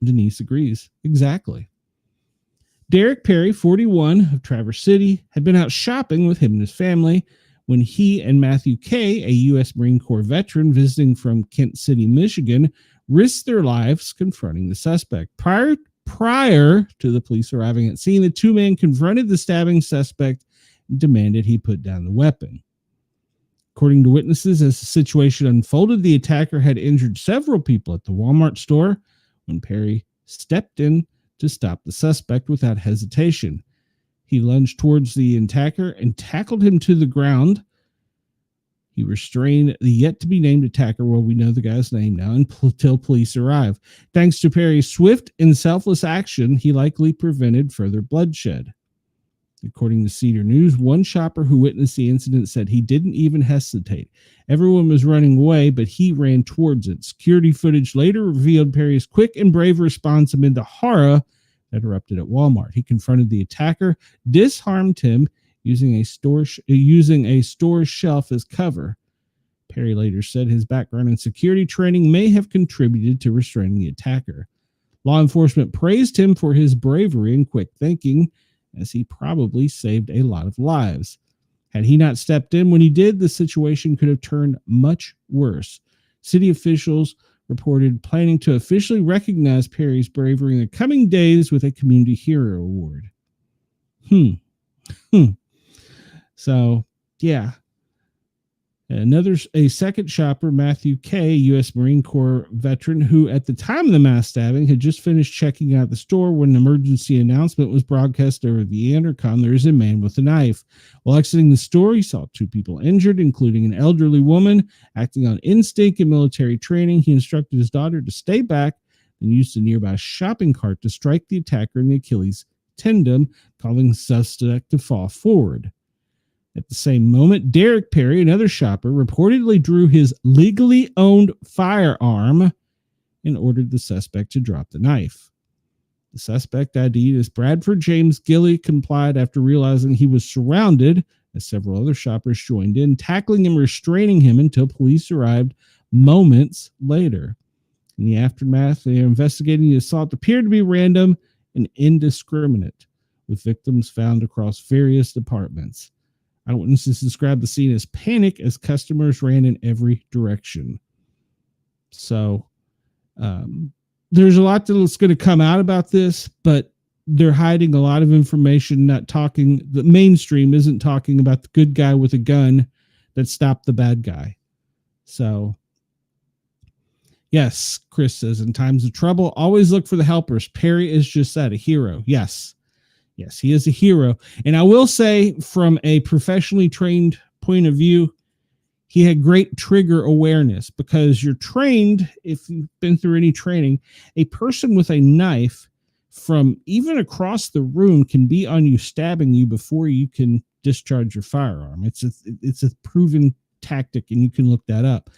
Denise agrees. Exactly. Derek Perry, 41, of Traverse City, had been out shopping with him and his family when he and Matthew Kay, a U.S. Marine Corps veteran visiting from Kent City, Michigan, risked their lives confronting the suspect. Prior to the police arriving at scene, the two men confronted the stabbing suspect and demanded he put down the weapon. According to witnesses, as the situation unfolded, the attacker had injured several people at the Walmart store when Perry stepped in to stop the suspect without hesitation. He lunged towards the attacker and tackled him to the ground. He restrained the yet-to-be-named attacker, well, we know the guy's name now, until police arrive. Thanks to Perry's swift and selfless action, he likely prevented further bloodshed. According to Cedar News, one shopper who witnessed the incident said he didn't even hesitate. Everyone was running away, but he ran towards it. Security footage later revealed Perry's quick and brave response amid the horror that erupted at Walmart. He confronted the attacker, disarmed him using a store shelf as cover. Perry later said his background in security training may have contributed to restraining the attacker. Law enforcement praised him for his bravery and quick thinking, as he probably saved a lot of lives. Had he not stepped in when he did, the situation could have turned much worse. City officials reported planning to officially recognize Perry's bravery in the coming days with a Community Hero Award. So, yeah. A second shopper, Matthew Kay, U.S. Marine Corps veteran, who at the time of the mass stabbing had just finished checking out the store when an emergency announcement was broadcast over the intercom. There is a man with a knife. While exiting the store, he saw two people injured, including an elderly woman. Acting on instinct and military training, he instructed his daughter to stay back and used a nearby shopping cart to strike the attacker in the Achilles tendon, causing the suspect to fall forward. At the same moment, Derek Perry, another shopper, reportedly drew his legally owned firearm and ordered the suspect to drop the knife. The suspect, ID'd as Bradford James Gilley, complied after realizing he was surrounded, as several other shoppers joined in, tackling and restraining him until police arrived moments later. In the aftermath, they are investigating the assault appeared to be random and indiscriminate, with victims found across various departments. Eyewitnesses described the scene as panic as customers ran in every direction. So there's a lot that's going to come out about this, but they're hiding a lot of information, not talking. The mainstream isn't talking about the good guy with a gun that stopped the bad guy. So, yes, Chris says, in times of trouble, always look for the helpers. Perry is just that, a hero. Yes, he is a hero. And I will say, from a professionally trained point of view, he had great trigger awareness, because you're trained, if you've been through any training, a person with a knife from even across the room can be on you, stabbing you before you can discharge your firearm. It's a proven tactic, and you can look that up.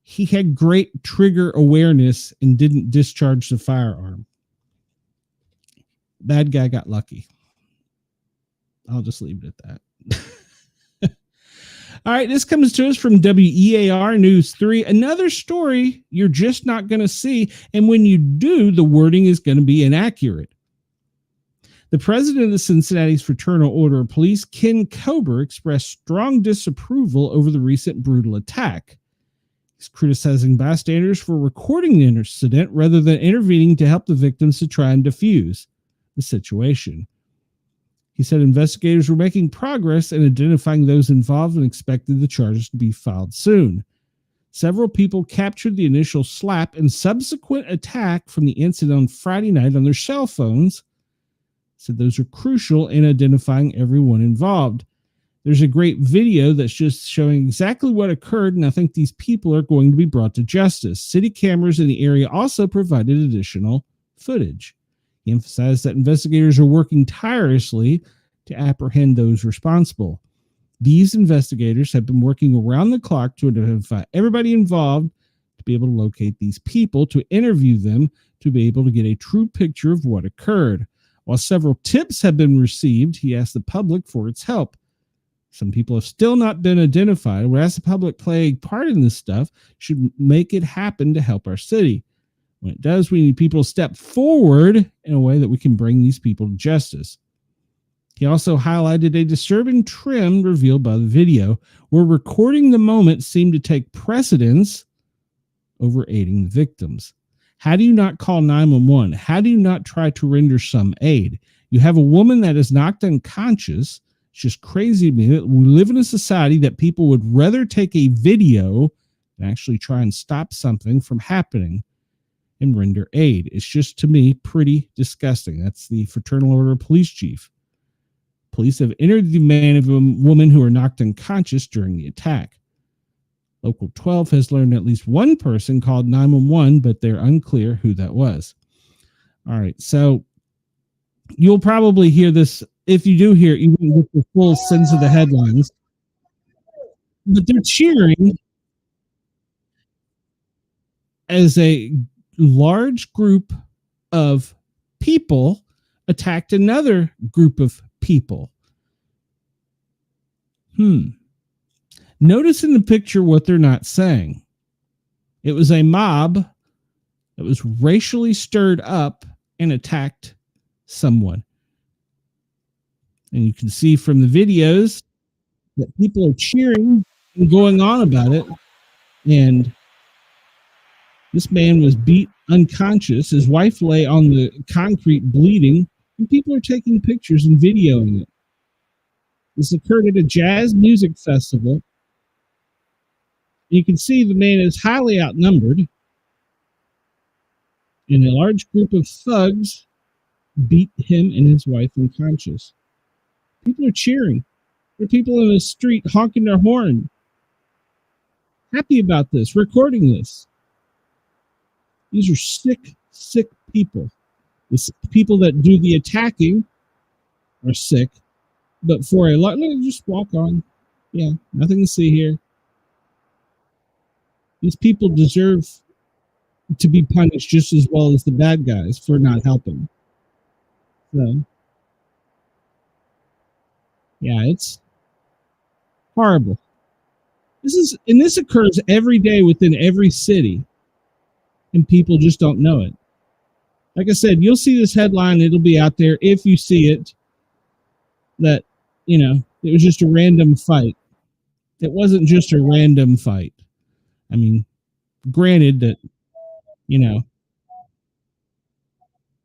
He had great trigger awareness and didn't discharge the firearm. Bad guy got lucky. I'll just leave it at that. All right, this comes to us from WEAR News 3. Another story you're just not going to see, and when you do, the wording is going to be inaccurate. The president of the Cincinnati's Fraternal Order of Police, Ken Kober, expressed strong disapproval over the recent brutal attack. He's criticizing bystanders for recording the incident rather than intervening to help the victims to try and defuse the situation. He said investigators were making progress in identifying those involved and expected the charges to be filed soon. Several people captured the initial slap and subsequent attack from the incident on Friday night on their cell phones. Said those are crucial in identifying everyone involved. There's a great video that's just showing exactly what occurred, and I think these people are going to be brought to justice. City cameras in the area also provided additional footage. He emphasized that investigators are working tirelessly to apprehend those responsible. These investigators have been working around the clock to identify everybody involved, to be able to locate these people, to interview them, to be able to get a true picture of what occurred. While several tips have been received, he asked the public for its help. Some people have still not been identified. We ask the public play a part in this stuff, should make it happen to help our city. When it does, we need people to step forward in a way that we can bring these people to justice. He also highlighted a disturbing trend revealed by the video, where recording the moment seemed to take precedence over aiding the victims. How do you not call 911? How do you not try to render some aid? You have a woman that is knocked unconscious. It's just crazy to me that we live in a society that people would rather take a video than actually try and stop something from happening and render aid. It's just, to me, pretty disgusting. That's the Fraternal Order of Police Chief. Police have entered the man of a woman who were knocked unconscious during the attack. Local 12 has learned at least one person called 911, but they're unclear who that was. All right, so you'll probably hear this. If you do hear it, you won't get the full sense of the headlines. But they're cheering as a large group of people attacked another group of people. Notice in the picture what they're not saying. It was a mob that was racially stirred up and attacked someone. And you can see from the videos that people are cheering and going on about it. And this man was beat unconscious. His wife lay on the concrete bleeding, and people are taking pictures and videoing it. This occurred at a jazz music festival. You can see the man is highly outnumbered, and a large group of thugs beat him and his wife unconscious. People are cheering. There are people in the street honking their horn, happy about this, recording this. These are sick, sick people. The people that do the attacking are sick, but for a lot, just walk on. Yeah, nothing to see here. These people deserve to be punished just as well as the bad guys for not helping. So, yeah, it's horrible. This occurs every day within every city, and people just don't know it. Like I said, you'll see this headline. It'll be out there if you see it, that, it was just a random fight. It wasn't just a random fight. I mean, granted that,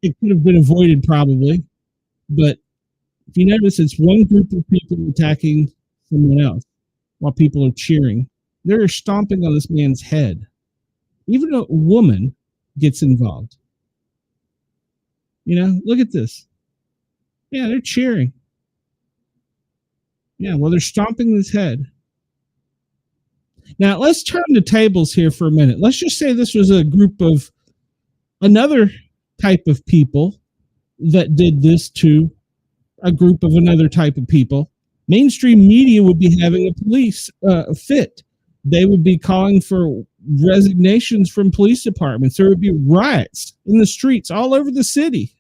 it could have been avoided probably, but if you notice, it's one group of people attacking someone else while people are cheering. They're stomping on this man's head. Even a woman gets involved. Look at this. Yeah, they're cheering. Yeah, well, they're stomping his head. Now, let's turn the tables here for a minute. Let's just say this was a group of another type of people that did this to a group of another type of people. Mainstream media would be having a police fit. They would be calling for resignations from police departments. There would be riots in the streets all over the city.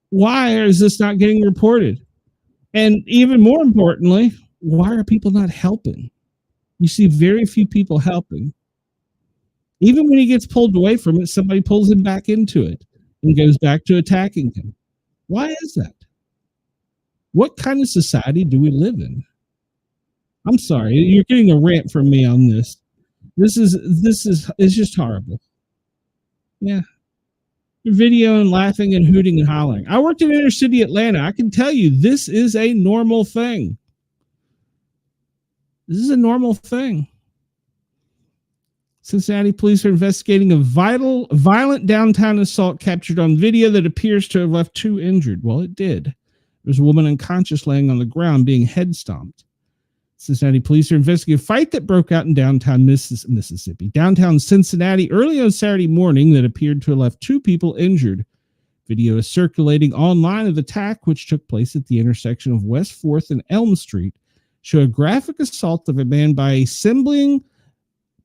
Why is this not getting reported? And even more importantly, why are people not helping? You see very few people helping. Even when he gets pulled away from it, somebody pulls him back into it and goes back to attacking him. Why is that? What kind of society do we live in? I'm sorry, you're getting a rant from me on this. It's just horrible. Yeah. You're videoing, laughing, and hooting and hollering. I worked in inner city Atlanta. I can tell you this is a normal thing. This is a normal thing. Cincinnati police are investigating a violent downtown assault captured on video that appears to have left 2 injured. Well, it did. There's a woman unconscious laying on the ground being head stomped. Cincinnati police are investigating a fight that broke out in downtown Mississippi. Downtown Cincinnati early on Saturday morning that appeared to have left 2 people injured. Video is circulating online of the attack, which took place at the intersection of West 4th and Elm Street, show a graphic assault of a man by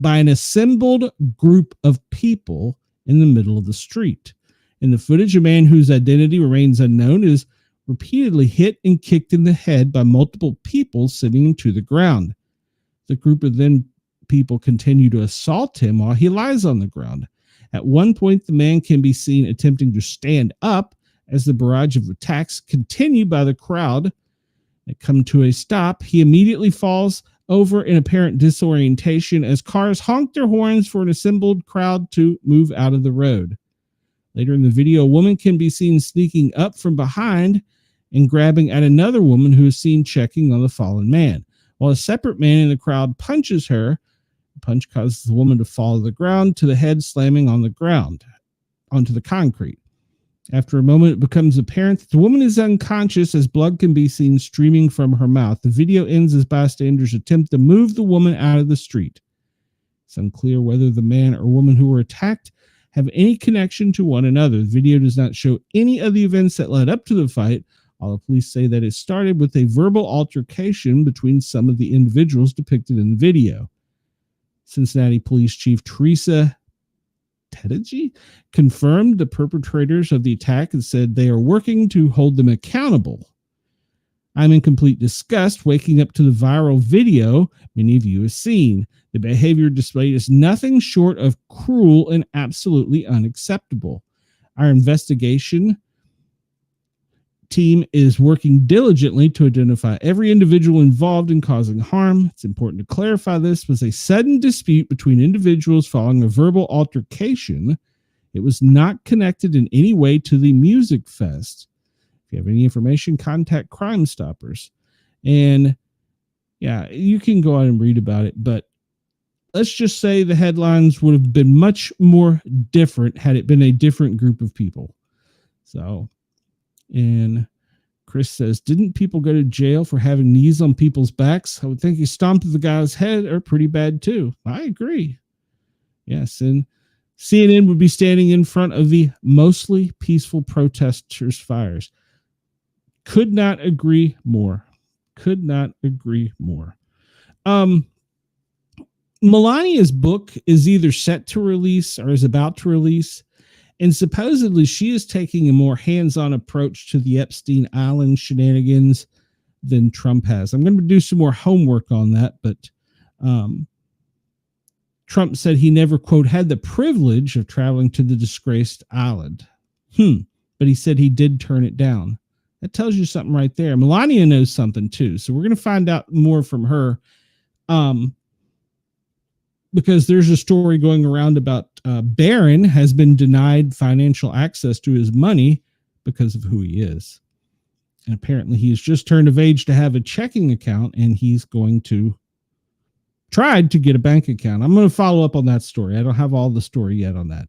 an assembled group of people in the middle of the street. In the footage, a man whose identity remains unknown is repeatedly hit and kicked in the head by multiple people sitting to the ground. The group of people continue to assault him while he lies on the ground. At one point, the man can be seen attempting to stand up As the barrage of attacks continue by the crowd that come to a stop, he immediately falls over in apparent disorientation as cars honk their horns for an assembled crowd to move out of the road. Later in the video, a woman can be seen sneaking up from behind and grabbing at another woman who is seen checking on the fallen man. While a separate man in the crowd punches her, the punch causes the woman to fall to the ground, to the head slamming on the ground, onto the concrete. After a moment, it becomes apparent that the woman is unconscious as blood can be seen streaming from her mouth. The video ends as bystanders attempt to move the woman out of the street. It's unclear whether the man or woman who were attacked have any connection to one another. The video does not show any of the events that led up to the fight. All the police say that it started with a verbal altercation between some of the individuals depicted in the video. Cincinnati Police Chief Teresa Tedigi confirmed the perpetrators of the attack and said they are working to hold them accountable. I'm in complete disgust waking up to the viral video many of you have seen. The behavior displayed is nothing short of cruel and absolutely unacceptable. Our investigation team is working diligently to identify every individual involved in causing harm. It's important to clarify this was a sudden dispute between individuals following a verbal altercation. It was not connected in any way to the music fest. If you have any information, contact Crime Stoppers. And yeah, you can go out and read about it, but let's just say the headlines would have been much more different had it been a different group of people. So, and Chris says, didn't people go to jail for having knees on people's backs? I would think he stomped the guy's head are pretty bad too. I agree. Yes, and CNN would be standing in front of the mostly peaceful protesters' fires. Could not agree more. Could not agree more. Melania's book is either set to release or is about to release. And supposedly she is taking a more hands-on approach to the Epstein Island shenanigans than Trump has. I'm going to do some more homework on that, but Trump said he never, quote, had the privilege of traveling to the disgraced island. But he said he did turn it down. That tells you something right there. Melania knows something too. So we're going to find out more from her. Because there's a story going around about Barron has been denied financial access to his money because of who he is. And apparently he's just turned of age to have a checking account, and he's going to try to get a bank account. I'm going to follow up on that story. I don't have all the story yet on that.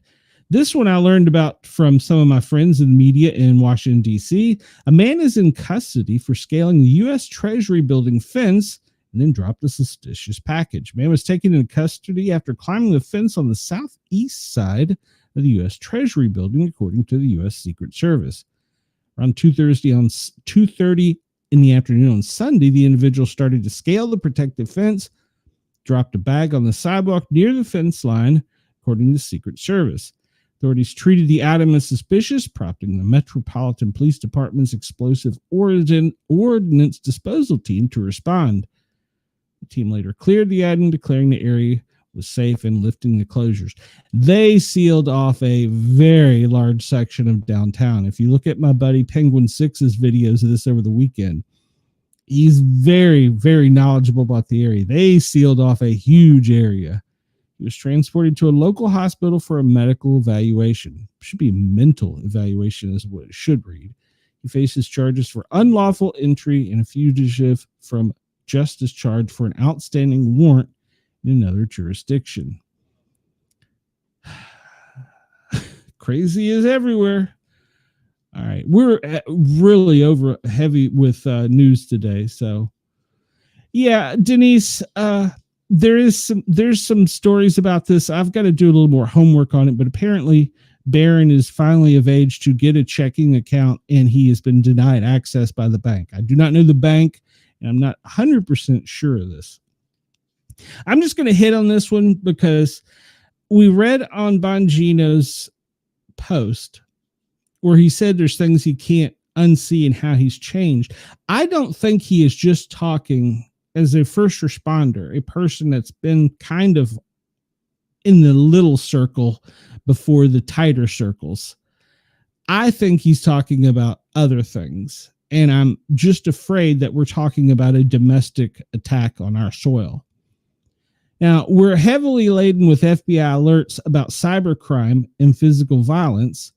This one I learned about from some of my friends in the media in Washington, D.C. A man is in custody for scaling the U.S. Treasury building fence and then dropped a suspicious package. Man was taken into custody after climbing the fence on the southeast side of the U.S. Treasury building, according to the U.S. Secret Service. Around 2:30 in the afternoon on Sunday, the individual started to scale the protective fence, dropped a bag on the sidewalk near the fence line, according to the Secret Service. Authorities treated the item as suspicious, prompting the Metropolitan Police Department's explosive ordnance disposal team to respond. The team later cleared the item, declaring the area was safe and lifting the closures. They sealed off a very large section of downtown. If you look at my buddy Penguin 6's videos of this over the weekend, he's very, very knowledgeable about the area. They sealed off a huge area. He was transported to a local hospital for a medical evaluation. It should be mental evaluation is what it should read. He faces charges for unlawful entry and a fugitive from justice charge for an outstanding warrant in another jurisdiction. Crazy is everywhere. All right. We're really over heavy with news today. So yeah, Denise, there's some stories about this. I've got to do a little more homework on it, but apparently Barron is finally of age to get a checking account, and he has been denied access by the bank. I do not know the bank, and I'm not 100% sure of this. I'm just going to hit on this one because we read on Bongino's post where he said there's things he can't unsee and how he's changed. I don't think he is just talking as a first responder, a person that's been kind of in the little circle before the tighter circles. I think he's talking about other things. And I'm just afraid that we're talking about a domestic attack on our soil. Now, we're heavily laden with FBI alerts about cybercrime and physical violence.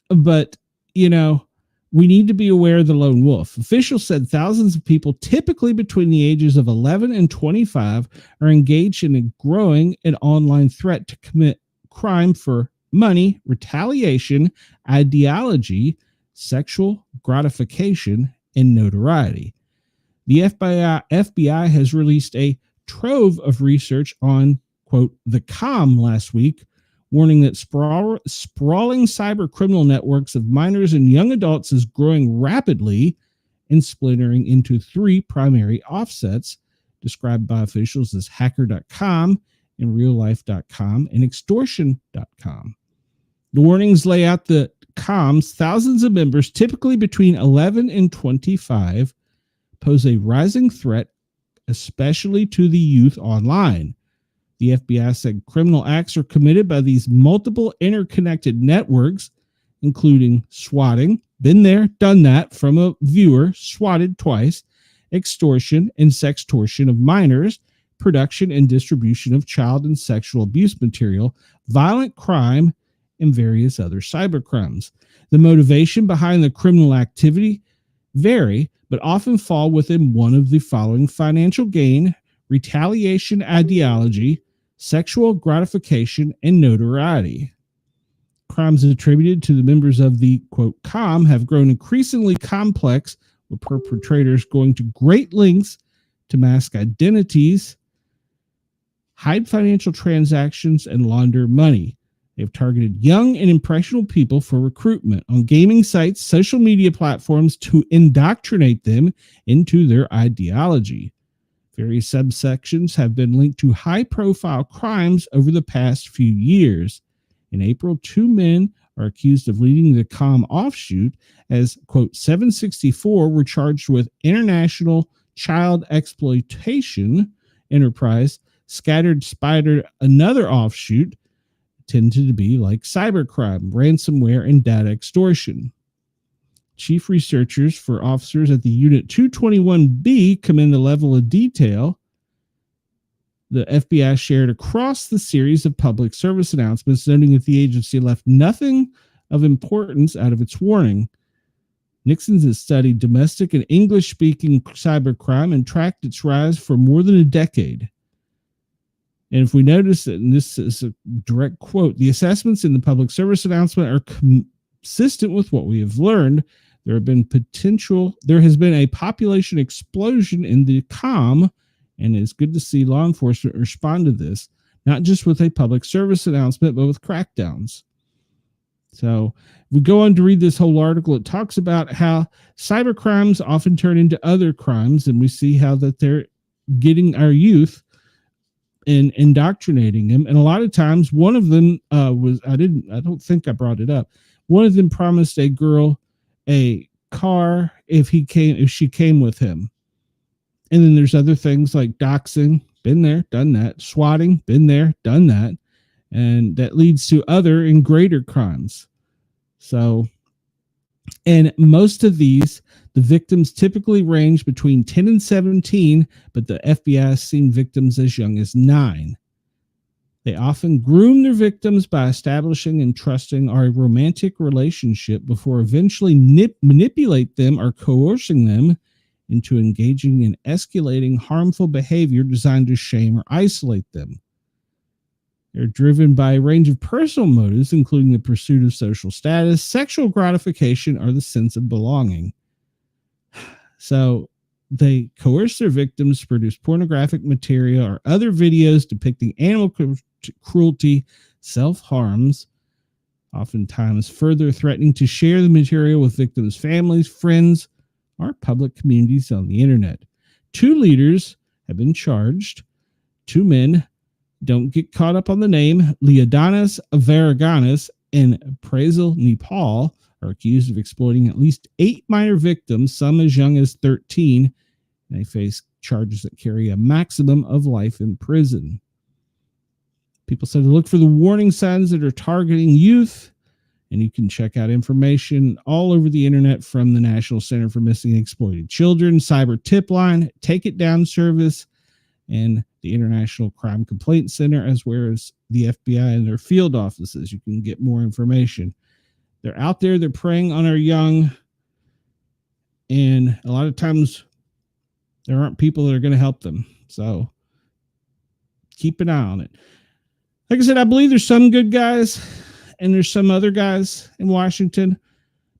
But, you know, we need to be aware of the lone wolf. Officials said thousands of people, typically between the ages of 11 and 25, are engaged in a growing and online threat to commit crime for money, retaliation, ideology, sexual gratification, and notoriety. The FBI has released a trove of research on, quote, the calm last week, warning that sprawling cyber criminal networks of minors and young adults is growing rapidly and splintering into three primary offsets described by officials as hacker.com and reallife.com and extortion.com. The warnings lay out the comms, thousands of members, typically between 11 and 25, pose a rising threat, especially to the youth online. The FBI said criminal acts are committed by these multiple interconnected networks, including swatting, been there, done that, from a viewer, swatted twice, extortion and sextortion of minors, production and distribution of child and sexual abuse material, violent crime, and various other cybercrimes. The motivation behind the criminal activity vary, but often fall within one of the following: financial gain, retaliation ideology, sexual gratification, and notoriety. Crimes attributed to the members of the, quote, calm have grown increasingly complex, with perpetrators going to great lengths to mask identities, hide financial transactions, and launder money. They have targeted young and impressionable people for recruitment on gaming sites, social media platforms to indoctrinate them into their ideology. Various subsections have been linked to high-profile crimes over the past few years. In April, 2 men are accused of leading the calm offshoot as, quote, 764 were charged with international child exploitation enterprise. Scattered Spider, another offshoot, tended to be like cybercrime, ransomware, and data extortion. Chief researchers for officers at the Unit 221B commend the level of detail the FBI shared across the series of public service announcements, noting that the agency left nothing of importance out of its warning. Nixon's has studied domestic and English-speaking cybercrime and tracked its rise for more than a decade. And if we notice that, and this is a direct quote, the assessments in the public service announcement are consistent with what we have learned. There has been a population explosion in the calm, and it's good to see law enforcement respond to this, not just with a public service announcement, but with crackdowns. So we go on to read this whole article. It talks about how cyber crimes often turn into other crimes, and we see how that they're getting our youth and indoctrinating them. And a lot of times one of them I don't think I brought it up. One of them promised a girl a car if she came with him. And then there's other things like doxing, been there, done that, swatting, been there, done that. And that leads to other and greater crimes. So, and most of these, the victims typically range between 10 and 17, but the FBI has seen victims as young as 9. They often groom their victims by establishing and trusting a romantic relationship before eventually manipulate them or coercing them into engaging in escalating harmful behavior designed to shame or isolate them. They're driven by a range of personal motives, including the pursuit of social status, sexual gratification, or the sense of belonging. So they coerce their victims to produce pornographic material or other videos depicting animal cruelty, self-harms, oftentimes further threatening to share the material with victims' families, friends, or public communities on the internet. 2 leaders have been charged. 2 men, don't get caught up on the name, Leonidas Varaganas and Prazel Nepal, are accused of exploiting at least 8 minor victims, some as young as 13. They face charges that carry a maximum of life in prison. People said to look for the warning signs that are targeting youth And you can check out information all over the internet from the National Center for Missing and Exploited Children, Cyber Tip Line, Take It Down Service, and the International Crime Complaint Center, as well as the FBI and their field offices. You can get more information. They're out there, they're preying on our young, and a lot of times there aren't people that are going to help them. So keep an eye on it. Like I said, I believe there's some good guys and there's some other guys in Washington.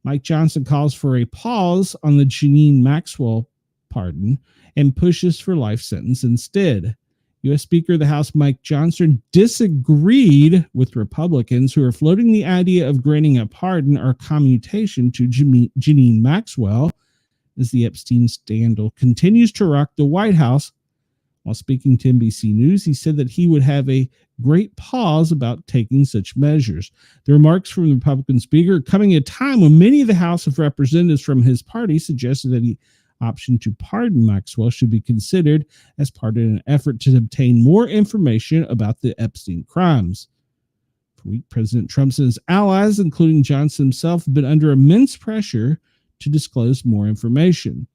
Mike Johnson calls for a pause on the Janine Maxwell pardon and pushes for life sentence instead. U.S. Speaker of the House Mike Johnson disagreed with Republicans who are floating the idea of granting a pardon or commutation to Janine Maxwell as the Epstein scandal continues to rock the White House. While speaking to NBC News, he said that he would have a great pause about taking such measures. The remarks from the Republican speaker coming at a time when many of the House of Representatives from his party suggested that the option to pardon Maxwell should be considered as part of an effort to obtain more information about the Epstein crimes. For a week, President Trump and his allies, including Johnson himself, have been under immense pressure to disclose more information.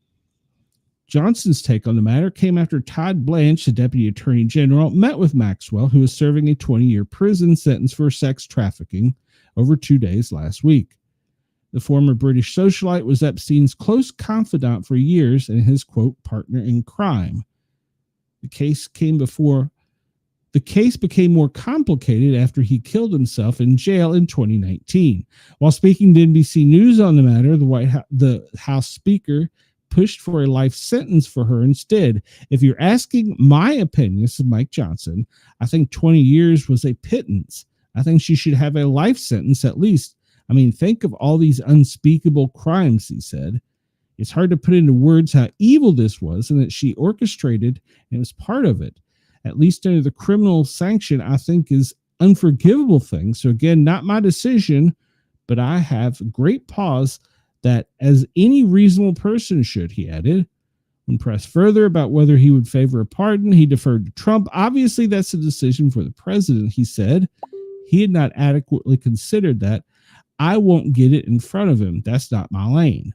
Johnson's take on the matter came after Todd Blanche, the Deputy Attorney General, met with Maxwell, who is serving a 20-year prison sentence for sex trafficking, over 2 days last week. The former British socialite was Epstein's close confidant for years and his, quote, partner in crime. The case became more complicated after he killed himself in jail in 2019. While speaking to NBC News on the matter, the House Speaker pushed for a life sentence for her instead. If you're asking my opinion, this is Mike Johnson, I think 20 years was a pittance. I think she should have a life sentence at least. I mean, think of all these unspeakable crimes, he said. It's hard to put into words how evil this was and that she orchestrated and was part of it. At least under the criminal sanction, I think is unforgivable thing. So again, not my decision, but I have great pause that as any reasonable person should, he added. When pressed further about whether he would favor a pardon, he deferred to Trump. Obviously, that's a decision for the president, he said. He had not adequately considered that. I won't get it in front of him. That's not my lane.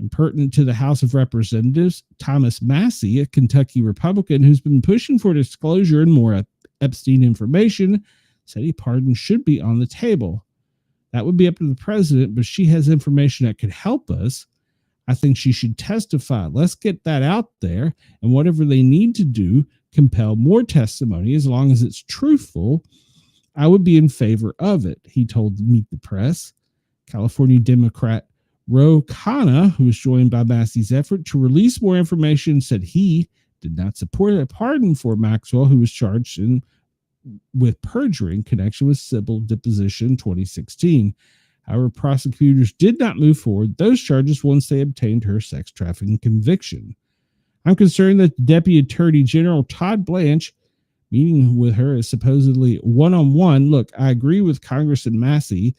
And pertinent to the House of Representatives, Thomas Massey, a Kentucky Republican who's been pushing for disclosure and more Epstein information, said a pardon should be on the table. That would be up to the president, but she has information that could help us. I think she should testify. Let's get that out there, and whatever they need to do, compel more testimony as long as it's truthful. I would be in favor of it, he told Meet the Press. California Democrat Ro Khanna, who was joined by Massey's effort to release more information, said he did not support a pardon for Maxwell, who was charged with perjury in connection with civil deposition 2016. However, prosecutors did not move forward those charges once they obtained her sex trafficking conviction. I'm concerned that Deputy Attorney General Todd Blanche meeting with her is supposedly one-on-one. Look, I agree with Congressman Massey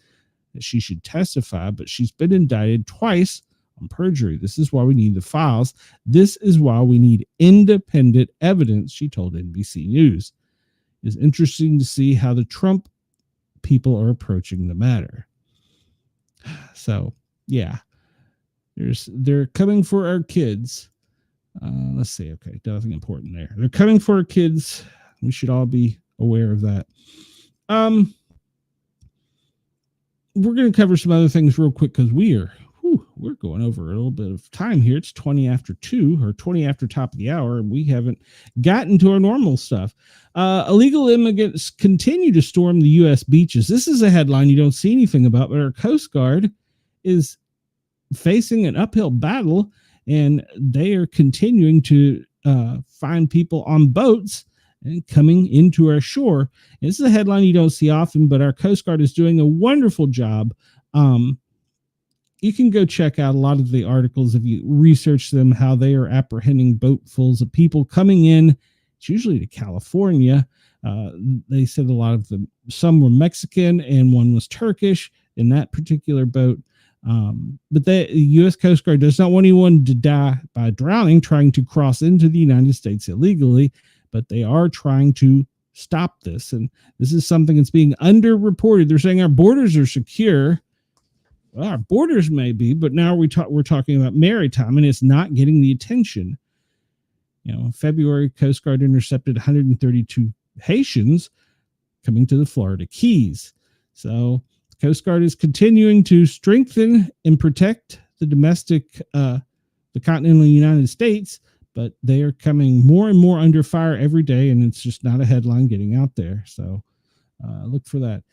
that she should testify, but she's been indicted twice on perjury. This is why we need the files. This is why we need independent evidence, she told NBC News. It's interesting to see how the Trump people are approaching the matter. So, yeah, they're coming for our kids. Let's see. Okay, nothing important there. They're coming for our kids. We should all be aware of that. We're going to cover some other things real quick because we're going over a little bit of time here. It's 20 after 2 or 20 after top of the hour, and we haven't gotten to our normal stuff. Illegal immigrants continue to storm the U.S. beaches. This is a headline you don't see anything about, but our Coast Guard is facing an uphill battle, and they are continuing to find people on boats and coming into our shore. And this is a headline you don't see often, but our Coast Guard is doing a wonderful job. You can go check out a lot of the articles if you research them, how they are apprehending boatfuls of people coming in. It's usually to California. They said a lot of them, some were Mexican and one was Turkish in that particular boat. But the U.S. Coast Guard does not want anyone to die by drowning trying to cross into the United States illegally, but they are trying to stop this. And this is something that's being underreported. They're saying our borders are secure, Well, our borders may be, but now we're talking about maritime, and it's not getting the attention. February, Coast Guard intercepted 132 Haitians coming to the Florida Keys. So the Coast Guard is continuing to strengthen and protect the domestic, the continental United States, but they are coming more and more under fire every day, and it's just not a headline getting out there. So look for that.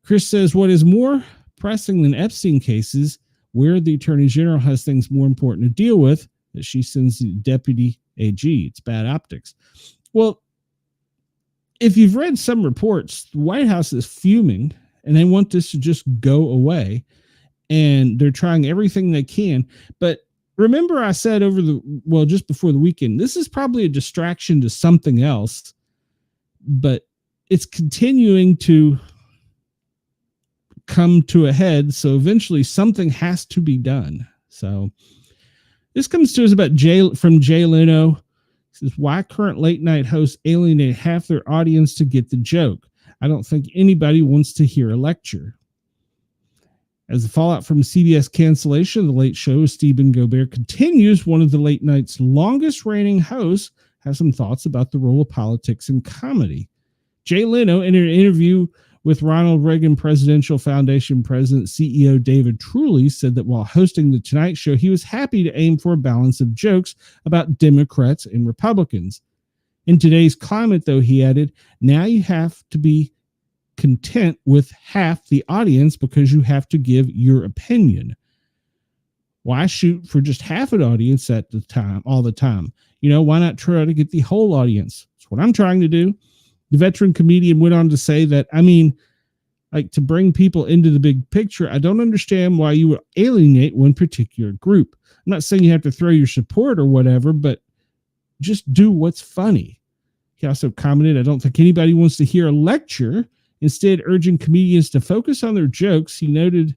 Chris says, what is more pressing than Epstein cases, where the Attorney General has things more important to deal with, that she sends the deputy AG. It's bad optics. Well, if you've read some reports, the White House is fuming, and they want this to just go away, and they're trying everything they can. But remember I said just before the weekend, this is probably a distraction to something else, but it's continuing to come to a head. So eventually something has to be done. So this comes to us about from Jay Leno. He says, why current late night hosts alienate half their audience to get the joke? I don't think anybody wants to hear a lecture. As the fallout from CBS cancellation of the Late Show, Stephen Colbert continues. One of the late night's longest reigning hosts has some thoughts about the role of politics in comedy. Jay Leno, in an interview with Ronald Reagan Presidential Foundation President CEO David Trulley, said that while hosting The Tonight Show, he was happy to aim for a balance of jokes about Democrats and Republicans. In today's climate, though, he added, now you have to be content with half the audience because you have to give your opinion. Why shoot for just half an audience at the time, all the time? Why not try to get the whole audience? That's what I'm trying to do. The veteran comedian went on to say that, to bring people into the big picture, I don't understand why you would alienate one particular group. I'm not saying you have to throw your support or whatever, but just do what's funny. He also commented, I don't think anybody wants to hear a lecture. Instead, urging comedians to focus on their jokes, he noted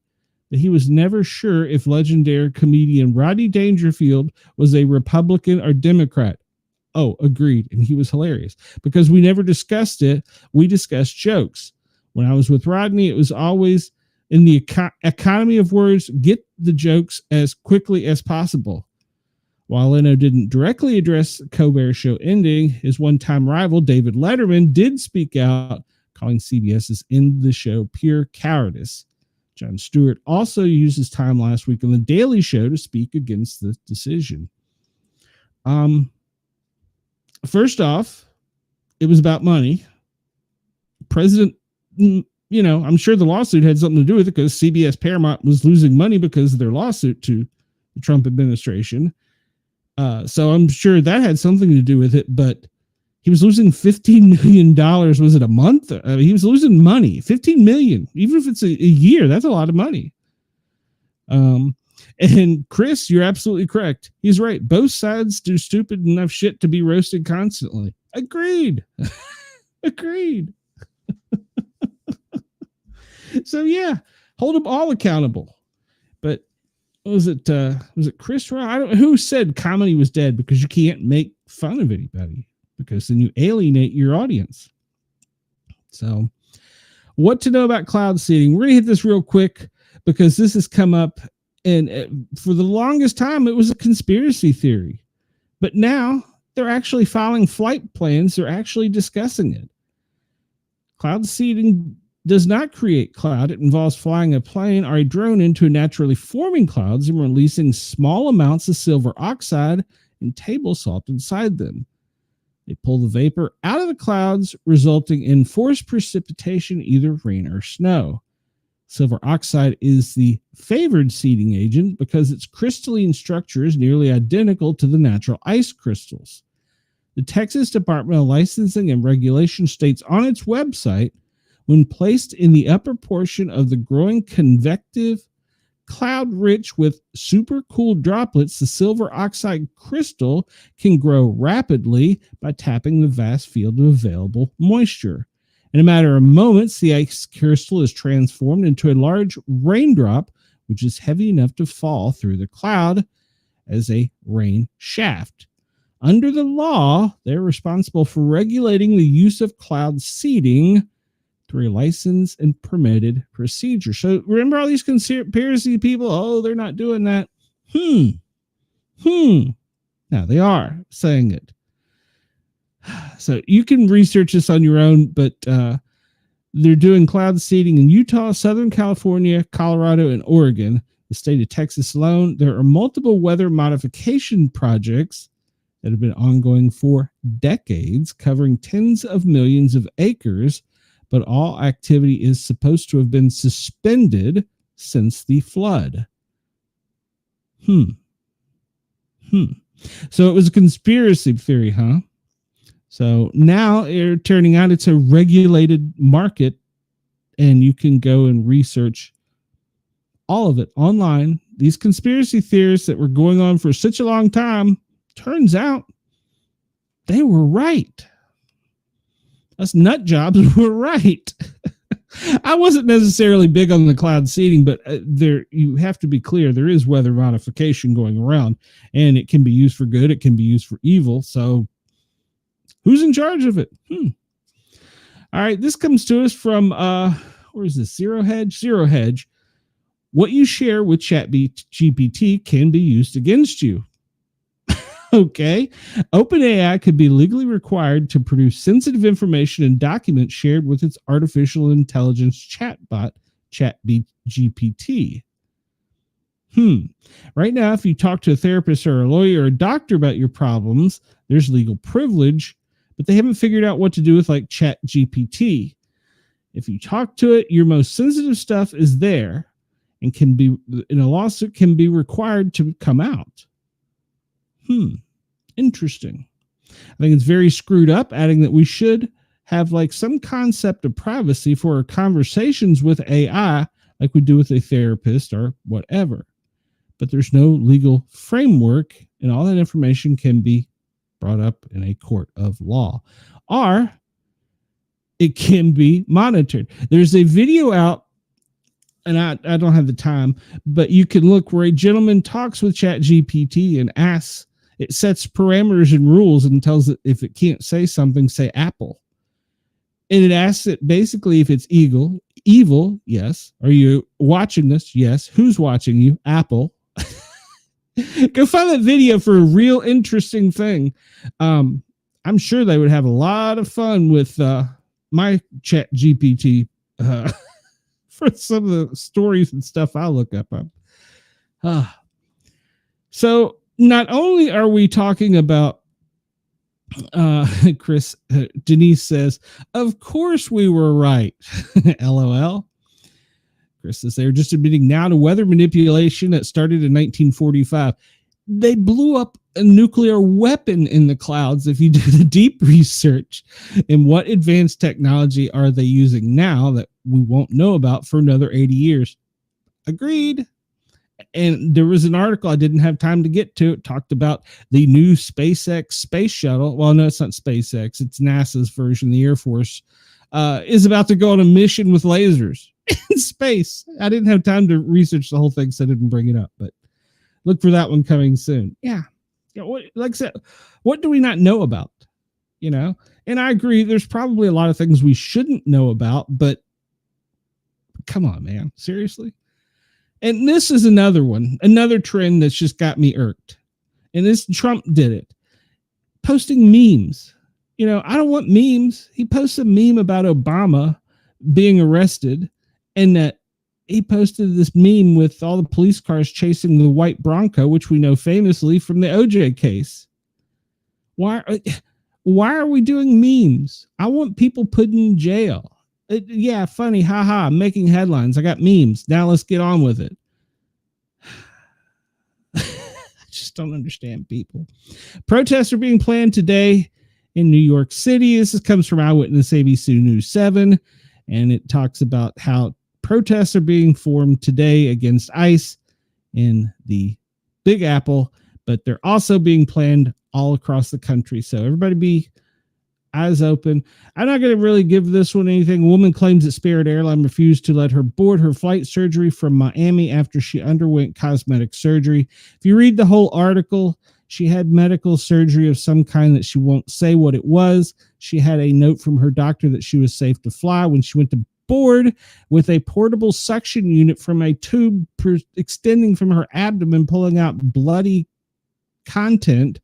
that he was never sure if legendary comedian Rodney Dangerfield was a Republican or Democrat. Oh, agreed. And he was hilarious because we never discussed it. We discussed jokes. When I was with Rodney, it was always in the economy of words, get the jokes as quickly as possible. While Leno didn't directly address Colbert's show ending, his one-time rival, David Letterman, did speak out, calling CBS's end the show pure cowardice. Jon Stewart also used his time last week on The Daily Show to speak against the decision. First off, it was about money. President, I'm sure the lawsuit had something to do with it because CBS Paramount was losing money because of their lawsuit to the Trump administration. So I'm sure that had something to do with it, but he was losing $15 million. Was it a month? He was losing money, $15 million. Even if it's a year, that's a lot of money. And Chris, you're absolutely correct. He's right. Both sides do stupid enough shit to be roasted constantly. Agreed. Agreed. So yeah, hold them all accountable. But was it Chris Rock? I don't know who said comedy was dead because you can't make fun of anybody because then you alienate your audience. So what to know about cloud seeding? We're going to hit this real quick because this has come up. And for the longest time, it was a conspiracy theory. But now they're actually filing flight plans. They're actually discussing it. Cloud seeding does not create cloud. It involves flying a plane or a drone into naturally forming clouds and releasing small amounts of silver oxide and table salt inside them. They pull the vapor out of the clouds, resulting in forced precipitation, either rain or snow. Silver oxide is the favored seeding agent because its crystalline structure is nearly identical to the natural ice crystals. The Texas Department of Licensing and Regulation states on its website, when placed in the upper portion of the growing convective cloud rich with supercooled droplets, the silver oxide crystal can grow rapidly by tapping the vast field of available moisture. In a matter of moments, the ice crystal is transformed into a large raindrop, which is heavy enough to fall through the cloud as a rain shaft. Under the law, they're responsible for regulating the use of cloud seeding through a licensed and permitted procedure. So remember all these conspiracy people? Oh, they're not doing that. Now they are saying it. So you can research this on your own, but they're doing cloud seeding in Utah, Southern California, Colorado, and Oregon. The state of Texas alone, there are multiple weather modification projects that have been ongoing for decades, covering tens of millions of acres, but all activity is supposed to have been suspended since the flood. So it was a conspiracy theory, huh? So now it's turning out it's a regulated market, and you can go and research all of it online. These conspiracy theories that were going on for such a long time, turns out they were right. Us nut jobs were right. I wasn't necessarily big on the cloud seeding, but there you have to be clear. There is weather modification going around, and it can be used for good. It can be used for evil. So who's in charge of it? All right. This comes to us from, where is this? Zero Hedge. What you share with ChatGPT can be used against you. Okay. OpenAI could be legally required to produce sensitive information and documents shared with its artificial intelligence chatbot, ChatGPT. Right now, if you talk to a therapist or a lawyer or a doctor about your problems, there's legal privilege, but they haven't figured out what to do with like ChatGPT. If you talk to it, your most sensitive stuff is there and can be in a lawsuit can be required to come out. Interesting. I think it's very screwed up, adding that we should have like some concept of privacy for our conversations with AI, like we do with a therapist or whatever. But there's no legal framework, and all that information can be brought up in a court of law, or it can be monitored. There's a video out, and I don't have the time, but you can look where a gentleman talks with ChatGPT and asks, it sets parameters and rules and tells it if it can't say something, say Apple. And it asks it basically if it's evil, yes. Are you watching this? Yes. Who's watching you? Apple. Go find that video for a real interesting thing. I'm sure they would have a lot of fun with my ChatGPT for some of the stories and stuff I look up on. So not only are we talking about Denise says, of course we were right. LOL. Chris says they're just admitting now to weather manipulation that started in 1945. They blew up a nuclear weapon in the clouds. If you do the deep research, and what advanced technology are they using now that we won't know about for another 80 years? Agreed. And there was an article I didn't have time to get to. It talked about the new SpaceX space shuttle. Well, no, it's not SpaceX. It's NASA's version. The Air Force is about to go on a mission with lasers in space. I didn't have time to research the whole thing, so I didn't bring it up. But look for that one coming soon. Yeah. Like I said, what do we not know about? You know? And I agree, there's probably a lot of things we shouldn't know about, but come on, man. Seriously? And this is another trend that's just got me irked. And this Trump did it. Posting memes. You know, I don't want memes. He posts a meme about Obama being arrested, and that he posted this meme with all the police cars chasing the white Bronco, which we know famously from the OJ case. Why are we doing memes? I want people put in jail. Yeah, funny, haha, I'm making headlines. I got memes. Now let's get on with it. I just don't understand people. Protests are being planned today in New York City. This comes from Eyewitness ABC News 7, and it talks about how protests are being formed today against ICE in the Big Apple, but they're also being planned all across the country. So everybody be eyes open. I'm not going to really give this one anything. A woman claims that Spirit Airline refused to let her board her flight surgery from Miami after she underwent cosmetic surgery. If you read the whole article, She had medical surgery of some kind that she won't say what it was. She had a note from her doctor that she was safe to fly when she went to board with a portable suction unit from a tube extending from her abdomen, pulling out bloody content.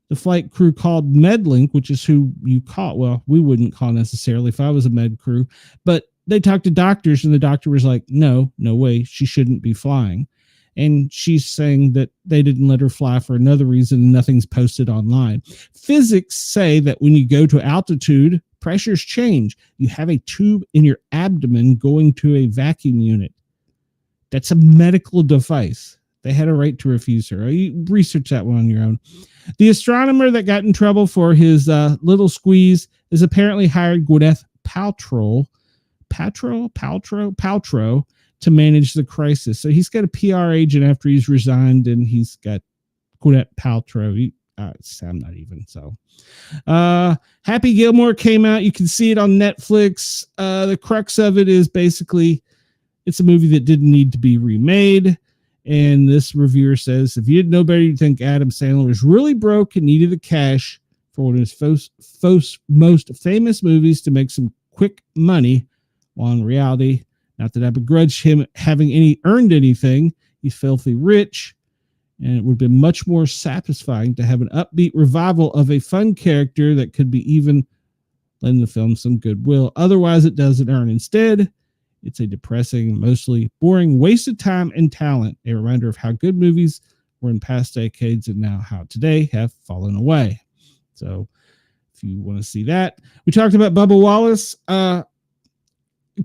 The flight crew called MedLink, which is who you call. Well, we wouldn't call necessarily if I was a med crew, but they talked to doctors and the doctor was like, no way, she shouldn't be flying. And she's saying that they didn't let her fly for another reason and nothing's posted online. Physics say that when you go to altitude, pressures change. You have a tube in your abdomen going to a vacuum unit. That's a medical device. They had a right to refuse her. You research that one on your own. The astronomer that got in trouble for his little squeeze is apparently hired Gwyneth Paltrow to manage the crisis. So he's got a PR agent after he's resigned, and he's got Gwyneth Paltrow. I'm not even. So Happy Gilmore came out. You can see it on Netflix. The crux of it is basically it's a movie that didn't need to be remade. And this reviewer says, if you didn't know better, you'd think Adam Sandler was really broke and needed the cash for one of his most famous movies to make some quick money. While in reality, not that I begrudge him having earned anything, he's filthy rich, and it would have been much more satisfying to have an upbeat revival of a fun character that could be even lend the film some goodwill. Otherwise, it doesn't earn. Instead, it's a depressing, mostly boring waste of time and talent, a reminder of how good movies were in past decades and now how today have fallen away. So if you want to see that, we talked about Bubba Wallace.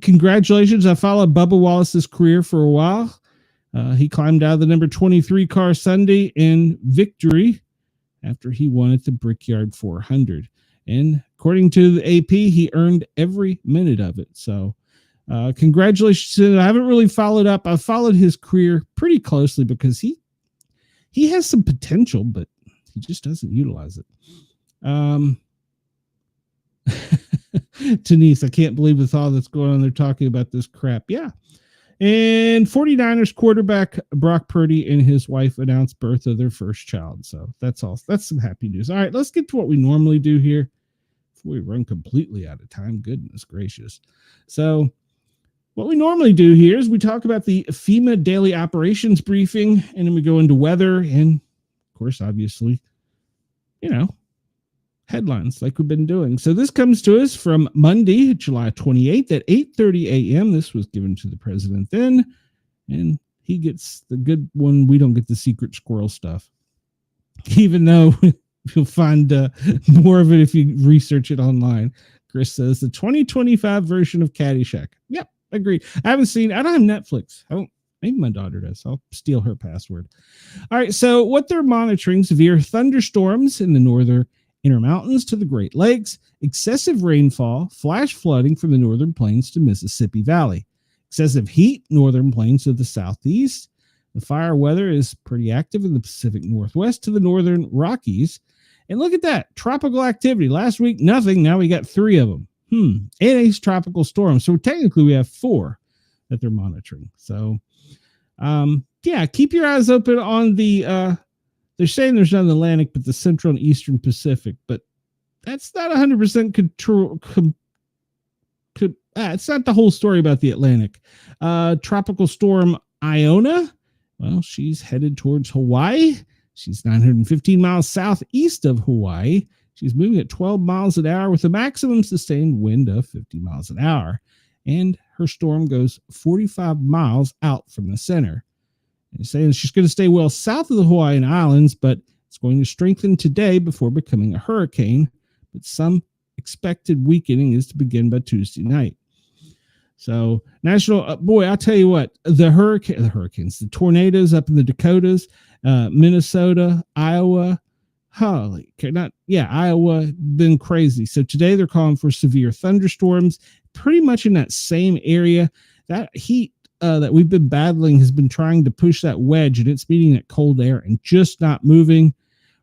Congratulations. I followed Bubba Wallace's career for a while. He climbed out of the number 23 car Sunday in victory after he won at the Brickyard 400. And according to the AP, he earned every minute of it. So congratulations. I haven't really followed up. I've followed his career pretty closely because he has some potential, but he just doesn't utilize it. Denise, I can't believe with all that's going on, they're talking about this crap. Yeah. And 49ers quarterback Brock Purdy and his wife announced birth of their first child. So that's all. That's some happy news. All right, let's get to what we normally do here before we run completely out of time. Goodness gracious. So what we normally do here is we talk about the FEMA daily operations briefing, and then we go into weather and, of course, obviously, headlines like we've been doing. So this comes to us from Monday, July 28th at 8:30 a.m. This was given to the president then, and he gets the good one. We don't get the secret squirrel stuff, even though you'll find more of it if you research it online. Chris says the 2025 version of Caddyshack. Yep, agreed. I don't have Netflix. Maybe my daughter does. I'll steal her password. All right. So what they're monitoring: severe thunderstorms in the northern Intermountains to the Great Lakes, excessive rainfall, flash flooding from the northern plains to Mississippi Valley, excessive heat, northern plains to the southeast. The fire weather is pretty active in the Pacific Northwest to the northern Rockies. And look at that, tropical activity. Last week, nothing. Now we got 3 of them. And a tropical storm. So technically we have 4 that they're monitoring. So, keep your eyes open on the, they're saying there's none in the Atlantic, but the Central and Eastern Pacific. But that's not 100% control. It's not the whole story about the Atlantic. Tropical storm Iona. Well, she's headed towards Hawaii. She's 915 miles southeast of Hawaii. She's moving at 12 miles an hour with a maximum sustained wind of 50 miles an hour. And her storm goes 45 miles out from the center. They're saying she's going to stay well south of the Hawaiian Islands, but it's going to strengthen today before becoming a hurricane. But some expected weakening is to begin by Tuesday night. So I'll tell you what, the tornadoes up in the Dakotas, Minnesota, Iowa, Iowa, been crazy. So today they're calling for severe thunderstorms, pretty much in that same area. That heat that we've been battling has been trying to push that wedge, and it's meeting that cold air and just not moving,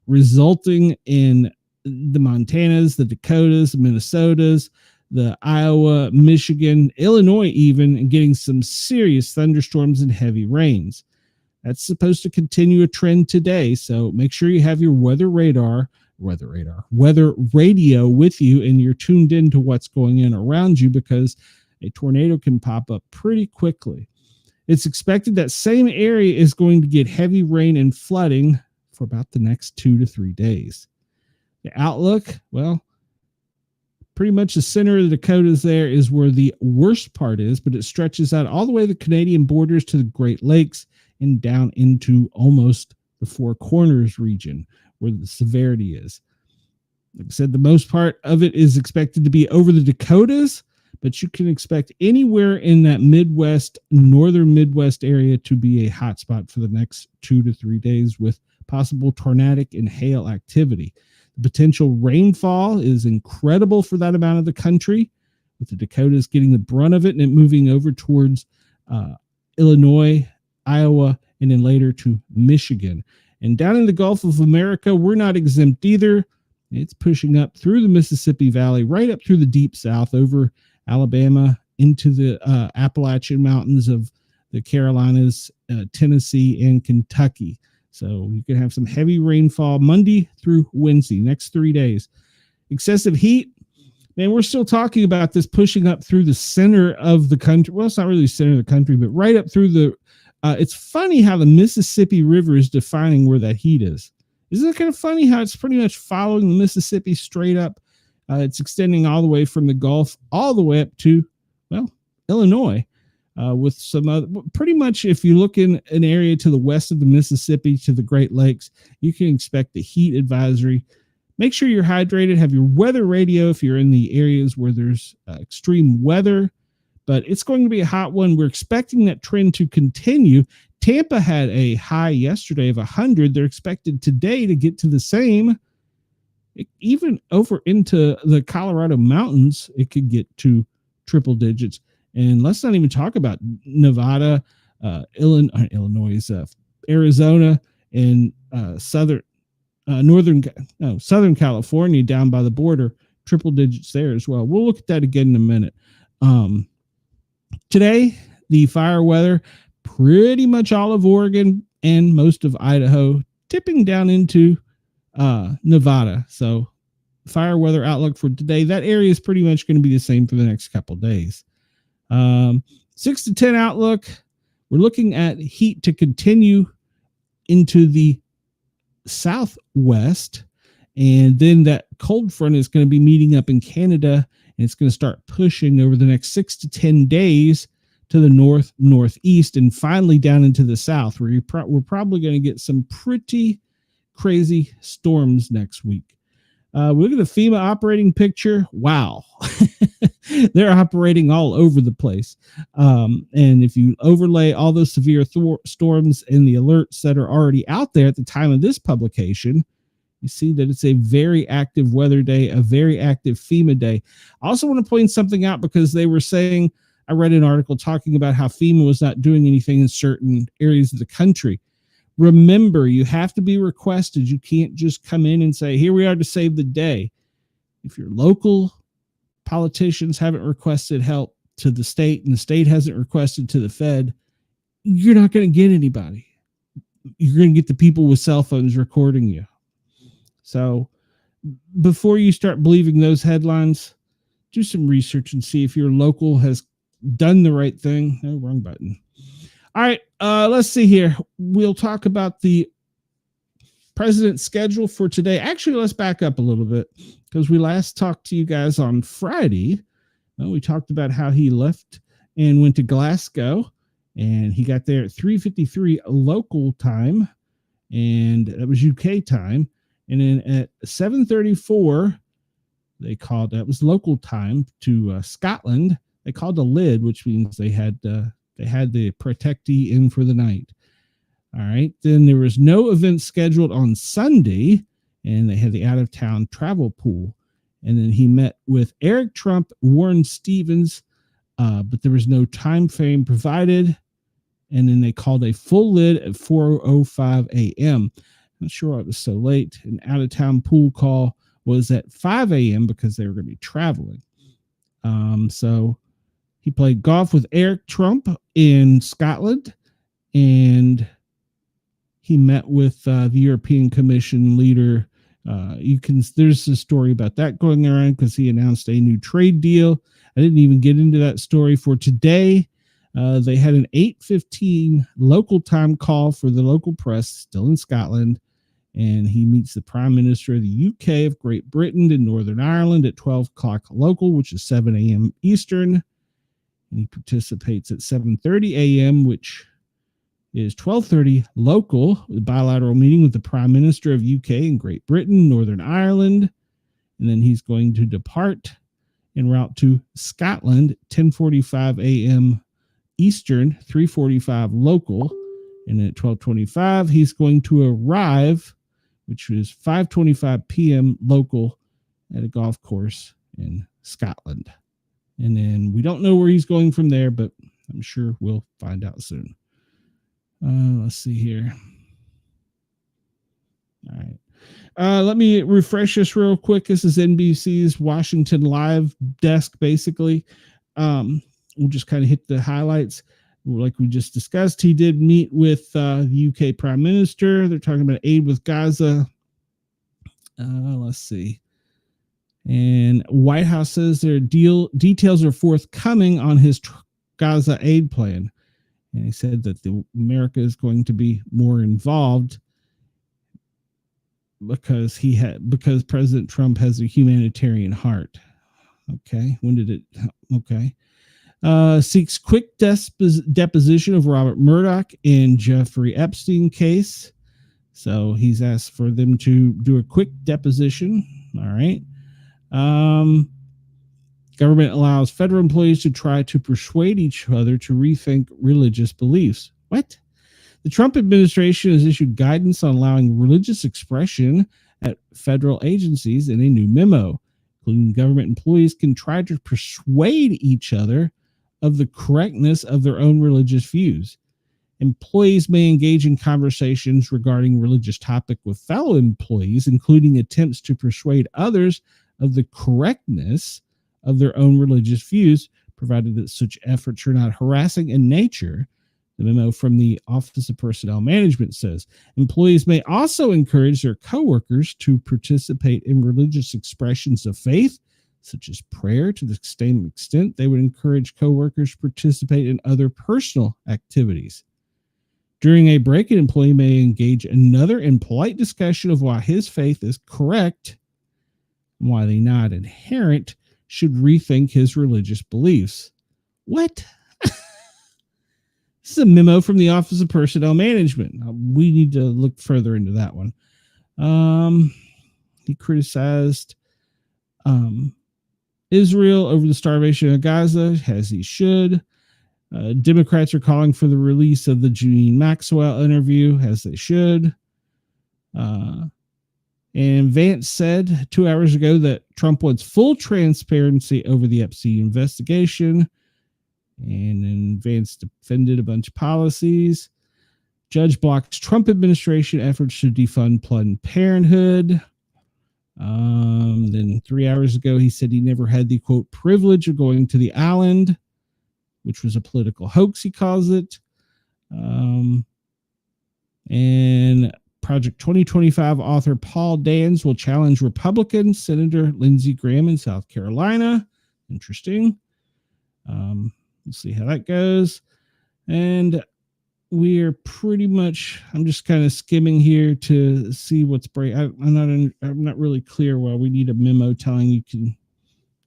resulting in the Montanas, the Dakotas, the Minnesotas, the Iowa, Michigan, Illinois even, and getting some serious thunderstorms and heavy rains. That's supposed to continue a trend today. So make sure you have your weather radio with you, and you're tuned into what's going in around you, because a tornado can pop up pretty quickly. It's expected that same area is going to get heavy rain and flooding for about the next 2 to 3 days. The outlook, well, pretty much the center of the Dakotas there is where the worst part is, but it stretches out all the way to the Canadian borders to the Great Lakes and down into almost the Four Corners region where the severity is. Like I said, the most part of it is expected to be over the Dakotas, but you can expect anywhere in that Midwest, northern Midwest area to be a hotspot for the next 2 to 3 days with possible tornadic and hail activity. The potential rainfall is incredible for that amount of the country, with the Dakotas getting the brunt of it and it moving over towards Illinois, Iowa, and then later to Michigan. And down in the Gulf of America, we're not exempt either. It's pushing up through the Mississippi Valley, right up through the deep south, over Alabama, into the Appalachian Mountains of the Carolinas, Tennessee, and Kentucky. So you can have some heavy rainfall Monday through Wednesday, next 3 days. Excessive heat, man, we're still talking about this pushing up through the center of the country. Well, it's not really the center of the country, but right up through the, it's funny how the Mississippi River is defining where that heat is. Isn't it kind of funny how it's pretty much following the Mississippi straight up? It's extending all the way from the Gulf all the way up to, well, Illinois. With some other, pretty much if you look in an area to the west of the Mississippi to the Great Lakes, you can expect the heat advisory. Make sure you're hydrated, have your weather radio if you're in the areas where there's extreme weather, but it's going to be a hot one. We're expecting that trend to continue. Tampa had a high yesterday of 100. They're expected today to get to the same. Even over into the Colorado mountains, it could get to triple digits. And let's not even talk about Nevada, Illinois, Arizona, and Southern California down by the border, triple digits there as well. We'll look at that again in a minute. Today, the fire weather, pretty much all of Oregon and most of Idaho, tipping down into Nevada. So fire weather outlook for today, that area is pretty much going to be the same for the next couple of days. 6 to 10 outlook. We're looking at heat to continue into the southwest, and then that cold front is going to be meeting up in Canada, and it's going to start pushing over the next 6 to 10 days to the north, northeast, and finally down into the south, where we're probably going to get some pretty crazy storms next week. We look at the FEMA operating picture. Wow. They're operating all over the place. And if you overlay all those severe storms and the alerts that are already out there at the time of this publication, you see that it's a very active weather day, a very active FEMA day. I also want to point something out, because they were saying, I read an article talking about how FEMA was not doing anything in certain areas of the country. Remember, you have to be requested. You can't just come in and say, here we are to save the day. If your local politicians haven't requested help to the state and the state hasn't requested to the Fed, you're not going to get anybody. You're going to get the people with cell phones recording you. So before you start believing those headlines, do some research and see if your local has done the right thing. No, wrong button. All right, let's see here. We'll talk about the president's schedule for today. Actually, let's back up a little bit, because we last talked to you guys on Friday. We talked about how he left and went to Glasgow, and he got there at 3:53 local time, and that was UK time. And then at 7:34, they called, that was local time, to Scotland. They called a lid, which means they had the protectee in for the night. All right. Then there was no event scheduled on Sunday, and they had the out-of-town travel pool. And then he met with Eric Trump, Warren Stevens, but there was no time frame provided. And then they called a full lid at 4:05 a.m. Not sure why it was so late. An out-of-town pool call was at 5 a.m. because they were going to be traveling. So he played golf with Eric Trump in Scotland, and he met with the European Commission leader. There's a story about that going around because he announced a new trade deal. I didn't even get into that story for today. They had an 8:15 local time call for the local press, still in Scotland, and he meets the Prime Minister of the UK, of Great Britain, and Northern Ireland at 12 o'clock local, which is 7 a.m. Eastern. And he participates at 7:30 a.m., which is 12:30 local, a bilateral meeting with the Prime Minister of UK and Great Britain, Northern Ireland. And then he's going to depart en route to Scotland, 10:45 a.m. Eastern, 3:45 local. And at 12:25, he's going to arrive, which is 5:25 p.m. local, at a golf course in Scotland. And then we don't know where he's going from there, but I'm sure we'll find out soon. Let's see here. All right. Let me refresh this real quick. This is NBC's Washington Live desk, basically. We'll just kind of hit the highlights. Like we just discussed, he did meet with the UK Prime Minister. They're talking about aid with Gaza. Let's see. And White House says their details are forthcoming on his Gaza aid plan. And he said that America is going to be more involved because President Trump has a humanitarian heart. Okay. When did it? Okay. Seeks quick deposition of Robert Murdoch in Jeffrey Epstein case. So he's asked for them to do a quick deposition. All right. Government allows federal employees to try to persuade each other to rethink religious beliefs. What? The Trump administration has issued guidance on allowing religious expression at federal agencies in a new memo, including government employees can try to persuade each other of the correctness of their own religious views. Employees may engage in conversations regarding religious topics with fellow employees, including attempts to persuade others of the correctness of their own religious views, provided that such efforts are not harassing in nature. The memo from the Office of Personnel Management says employees may also encourage their coworkers to participate in religious expressions of faith, such as prayer, to the same extent they would encourage coworkers to participate in other personal activities. During a break, an employee may engage another in polite discussion of why his faith is correct and why they not adherent should rethink his religious beliefs. What? This is a memo from the Office of Personnel Management. We need to look further into that one. He criticized Israel over the starvation of Gaza, as he should. Democrats are calling for the release of the Janine Maxwell interview, as they should. And Vance said 2 hours ago that Trump wants full transparency over the Epstein investigation. And then Vance defended a bunch of policies. Judge blocks Trump administration efforts to defund Planned Parenthood. Then 3 hours ago, he said he never had the, quote, privilege of going to the island, which was a political hoax, he calls it. And Project 2025 author Paul Dans will challenge Republican Senator Lindsey Graham in South Carolina. Interesting. We'll see how that goes. And we are pretty much, I'm just kind of skimming here to see what's I'm not really clear why we need a memo telling you can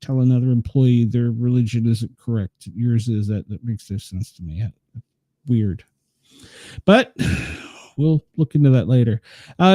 tell another employee their religion isn't correct. Yours is. That makes no sense to me. Weird. But we'll look into that later.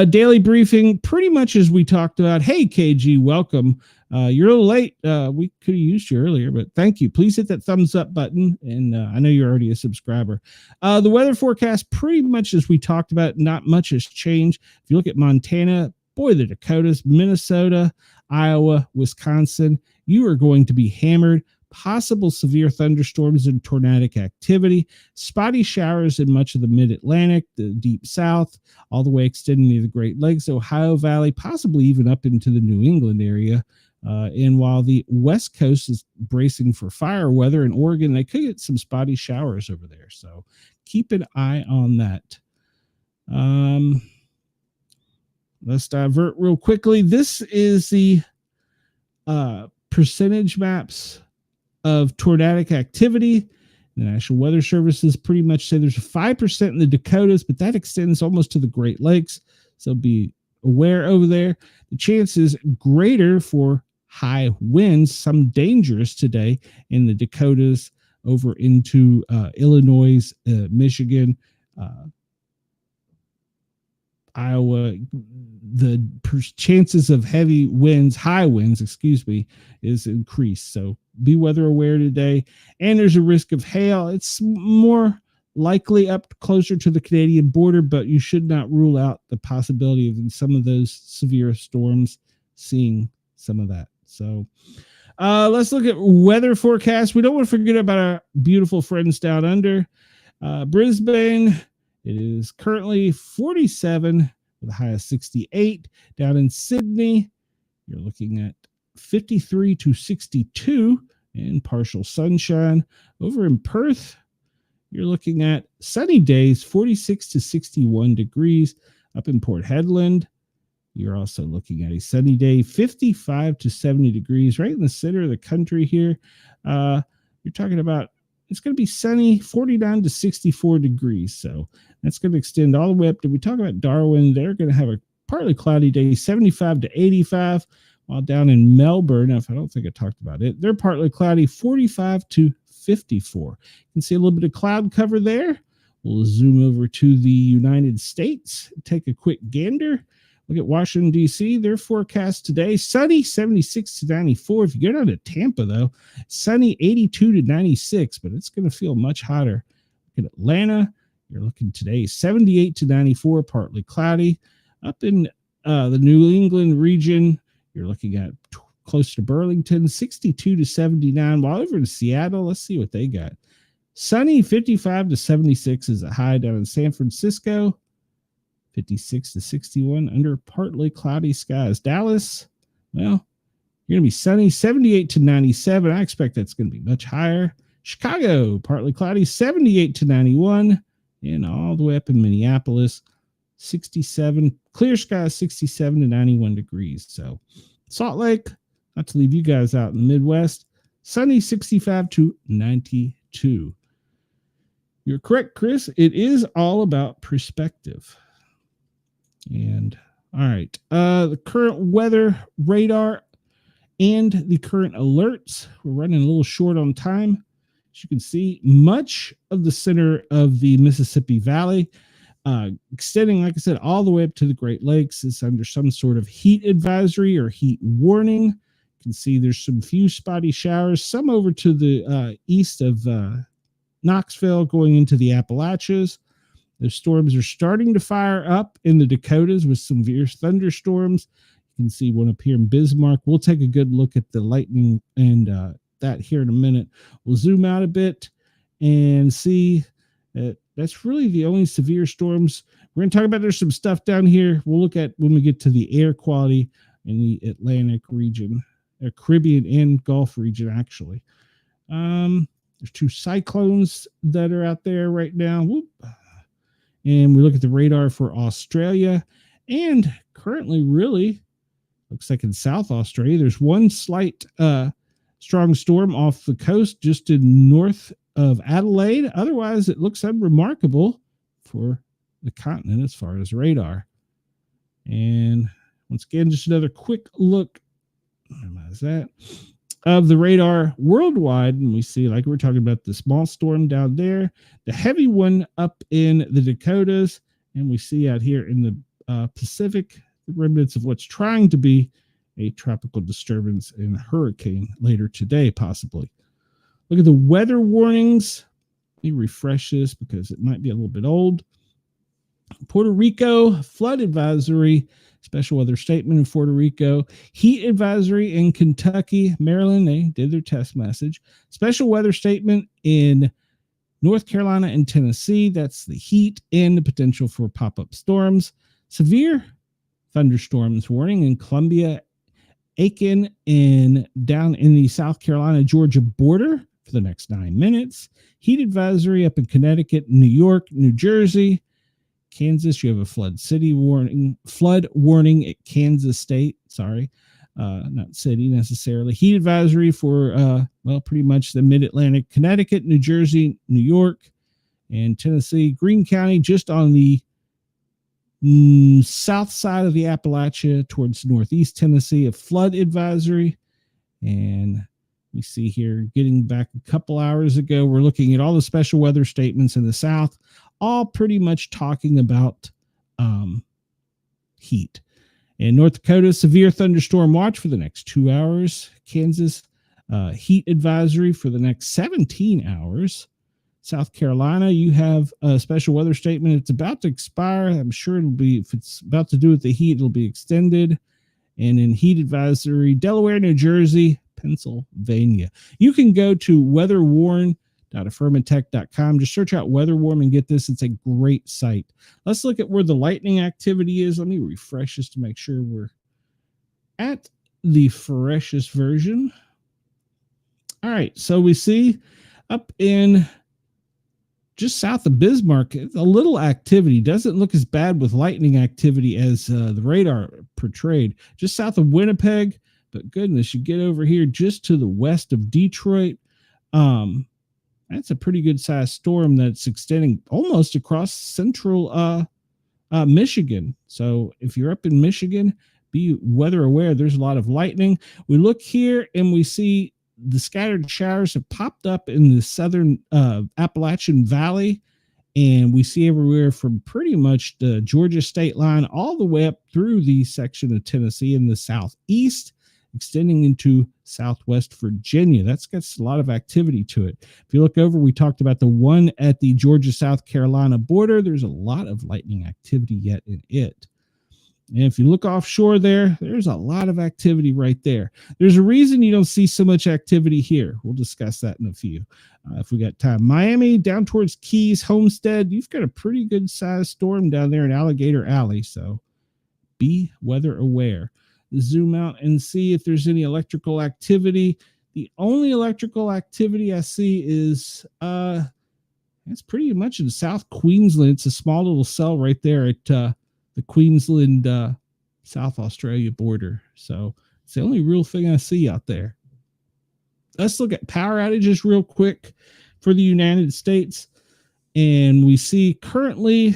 Daily briefing, pretty much as we talked about. Hey, KG, welcome. You're a little late. We could have used you earlier, but thank you. Please hit that thumbs up button. And I know you're already a subscriber. The weather forecast, pretty much as we talked about, not much has changed. If you look at Montana, boy, the Dakotas, Minnesota, Iowa, Wisconsin, you are going to be hammered. Possible severe thunderstorms and tornadic activity, spotty showers in much of the mid-Atlantic, the deep south, all the way extending to the Great Lakes, Ohio Valley, possibly even up into the New England area. And while the West Coast is bracing for fire weather in Oregon, they could get some spotty showers over there. So keep an eye on that. Let's divert real quickly. This is the percentage maps of tornadic activity. The National Weather Services pretty much say there's a 5% in the Dakotas, but that extends almost to the Great Lakes. So be aware over there. The chance is greater for high winds, some dangerous today in the Dakotas over into Illinois, Michigan, Iowa. The chances of heavy winds, high winds, is increased. So be weather aware today. And there's a risk of hail. It's more likely up closer to the Canadian border, but you should not rule out the possibility of in some of those severe storms seeing some of that. So let's look at weather forecast. We don't want to forget about our beautiful friends down under. Brisbane, it is currently 47 with a high of 68. Down in Sydney, you're looking at 53 to 62 and partial sunshine. Over in Perth, you're looking at sunny days, 46 to 61 degrees. Up in Port Hedland, you're also looking at a sunny day, 55 to 70 degrees, right in the center of the country here. You're talking about, it's going to be sunny, 49 to 64 degrees. So that's going to extend all the way up to, we talk about Darwin, they're going to have a partly cloudy day, 75 to 85. While down in Melbourne, I don't think I talked about it, they're partly cloudy, 45 to 54. You can see a little bit of cloud cover there. We'll zoom over to the United States, take a quick gander. Look at Washington, D.C. Their forecast today, sunny, 76 to 94. If you go down to Tampa, though, sunny, 82 to 96, but it's going to feel much hotter. Look at Atlanta. You're looking today, 78 to 94, partly cloudy. Up in the New England region, you're looking at close to Burlington, 62 to 79. While over in Seattle, let's see what they got. Sunny, 55 to 76 is a high down in San Francisco. 56 to 61 under partly cloudy skies. Dallas, well, you're going to be sunny, 78 to 97. I expect that's going to be much higher. Chicago, partly cloudy, 78 to 91. And all the way up in Minneapolis, 67, clear skies, 67 to 91 degrees. So Salt Lake, not to leave you guys out in the Midwest, sunny, 65 to 92. You're correct, Chris. It is all about perspective. And all right, the current weather radar and the current alerts. We're running a little short on time. As you can see, much of the center of the Mississippi Valley, extending, like I said, all the way up to the Great Lakes, is under some sort of heat advisory or heat warning. You can see there's some few spotty showers, some over to the east of Knoxville going into the Appalachians. The storms are starting to fire up in the Dakotas with some severe thunderstorms. You can see one up here in Bismarck. We'll take a good look at the lightning and that here in a minute. We'll zoom out a bit and see that that's really the only severe storms. We're going to talk about, there's some stuff down here we'll look at when we get to the air quality in the Atlantic region, Caribbean and Gulf region, actually. There's two cyclones that are out there right now. Whoop. And we look at the radar for Australia, and currently really looks like in South Australia, there's one slight strong storm off the coast just in north of Adelaide. Otherwise, it looks unremarkable for the continent as far as radar. And once again, just another quick look, minimize that, of the radar worldwide. And we see, like we're talking about, the small storm down there, the heavy one up in the Dakotas, and we see out here in the Pacific, the remnants of what's trying to be a tropical disturbance and hurricane later today, possibly. Look at the weather warnings. Let me refresh this because it might be a little bit old. Puerto Rico, flood advisory, special weather statement in Puerto Rico, heat advisory in Kentucky, Maryland, they did their test message, special weather statement in North Carolina and Tennessee, that's the heat and the potential for pop-up storms, severe thunderstorms warning in Columbia, Aiken, and down in the South Carolina-Georgia border for the next 9 minutes, heat advisory up in Connecticut, New York, New Jersey, Kansas. You have a flood warning at Kansas State. Sorry, not city necessarily. Heat advisory for, pretty much the mid-Atlantic, Connecticut, New Jersey, New York, and Tennessee. Greene County, just on the south side of the Appalachia towards northeast Tennessee, a flood advisory. And we see here, getting back a couple hours ago, we're looking at all the special weather statements in the South, all pretty much talking about heat. In North Dakota, severe thunderstorm watch for the next 2 hours. Kansas, heat advisory for the next 17 hours. South Carolina, you have a special weather statement. It's about to expire. I'm sure it'll be, if it's about to do with the heat, it'll be extended. And in heat advisory, Delaware, New Jersey, Pennsylvania. You can go to weatherwarn.affirmatech.com. Just search out WeatherWarn and get this. It's a great site. Let's look at where the lightning activity is. Let me refresh this to make sure we're at the freshest version. All right, so we see up in just south of Bismarck, a little activity. Doesn't look as bad with lightning activity as the radar portrayed. Just south of Winnipeg, but goodness, you get over here just to the west of Detroit. That's a pretty good sized storm that's extending almost across central Michigan. So if you're up in Michigan, be weather aware. There's a lot of lightning. We look here and we see the scattered showers have popped up in the southern Appalachian Valley, and we see everywhere from pretty much the Georgia state line all the way up through the section of Tennessee in the southeast, extending into southwest Virginia. That's got a lot of activity to it. If you look over, we talked about the one at the Georgia-South Carolina border. There's a lot of lightning activity yet in it. And if you look offshore there's a lot of activity right there. There's a reason you don't see so much activity here. We'll discuss that in a few if we got time. Miami, down towards Keys, Homestead, you've got a pretty good sized storm down there in Alligator Alley, so be weather aware. Zoom out and see if there's any electrical activity. The only electrical activity I see is it's pretty much in South Queensland. It's a small little cell right there at the Queensland, South Australia border. So it's the only real thing I see out there. Let's look at power outages real quick for the United States. And we see currently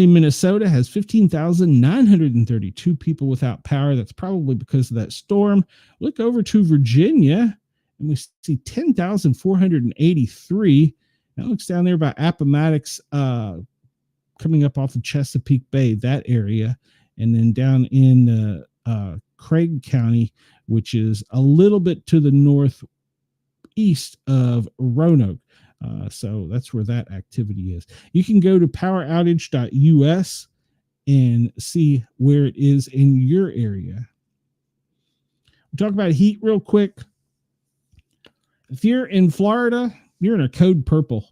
Minnesota has 15,932 people without power. That's probably because of that storm. Look over to Virginia and we see 10,483. That looks down there by Appomattox, coming up off of Chesapeake Bay, that area, and then down in Craig County, which is a little bit to the northeast of Roanoke. So that's where that activity is. You can go to poweroutage.us and see where it is in your area. We'll talk about heat real quick. If you're in Florida, you're in a code purple.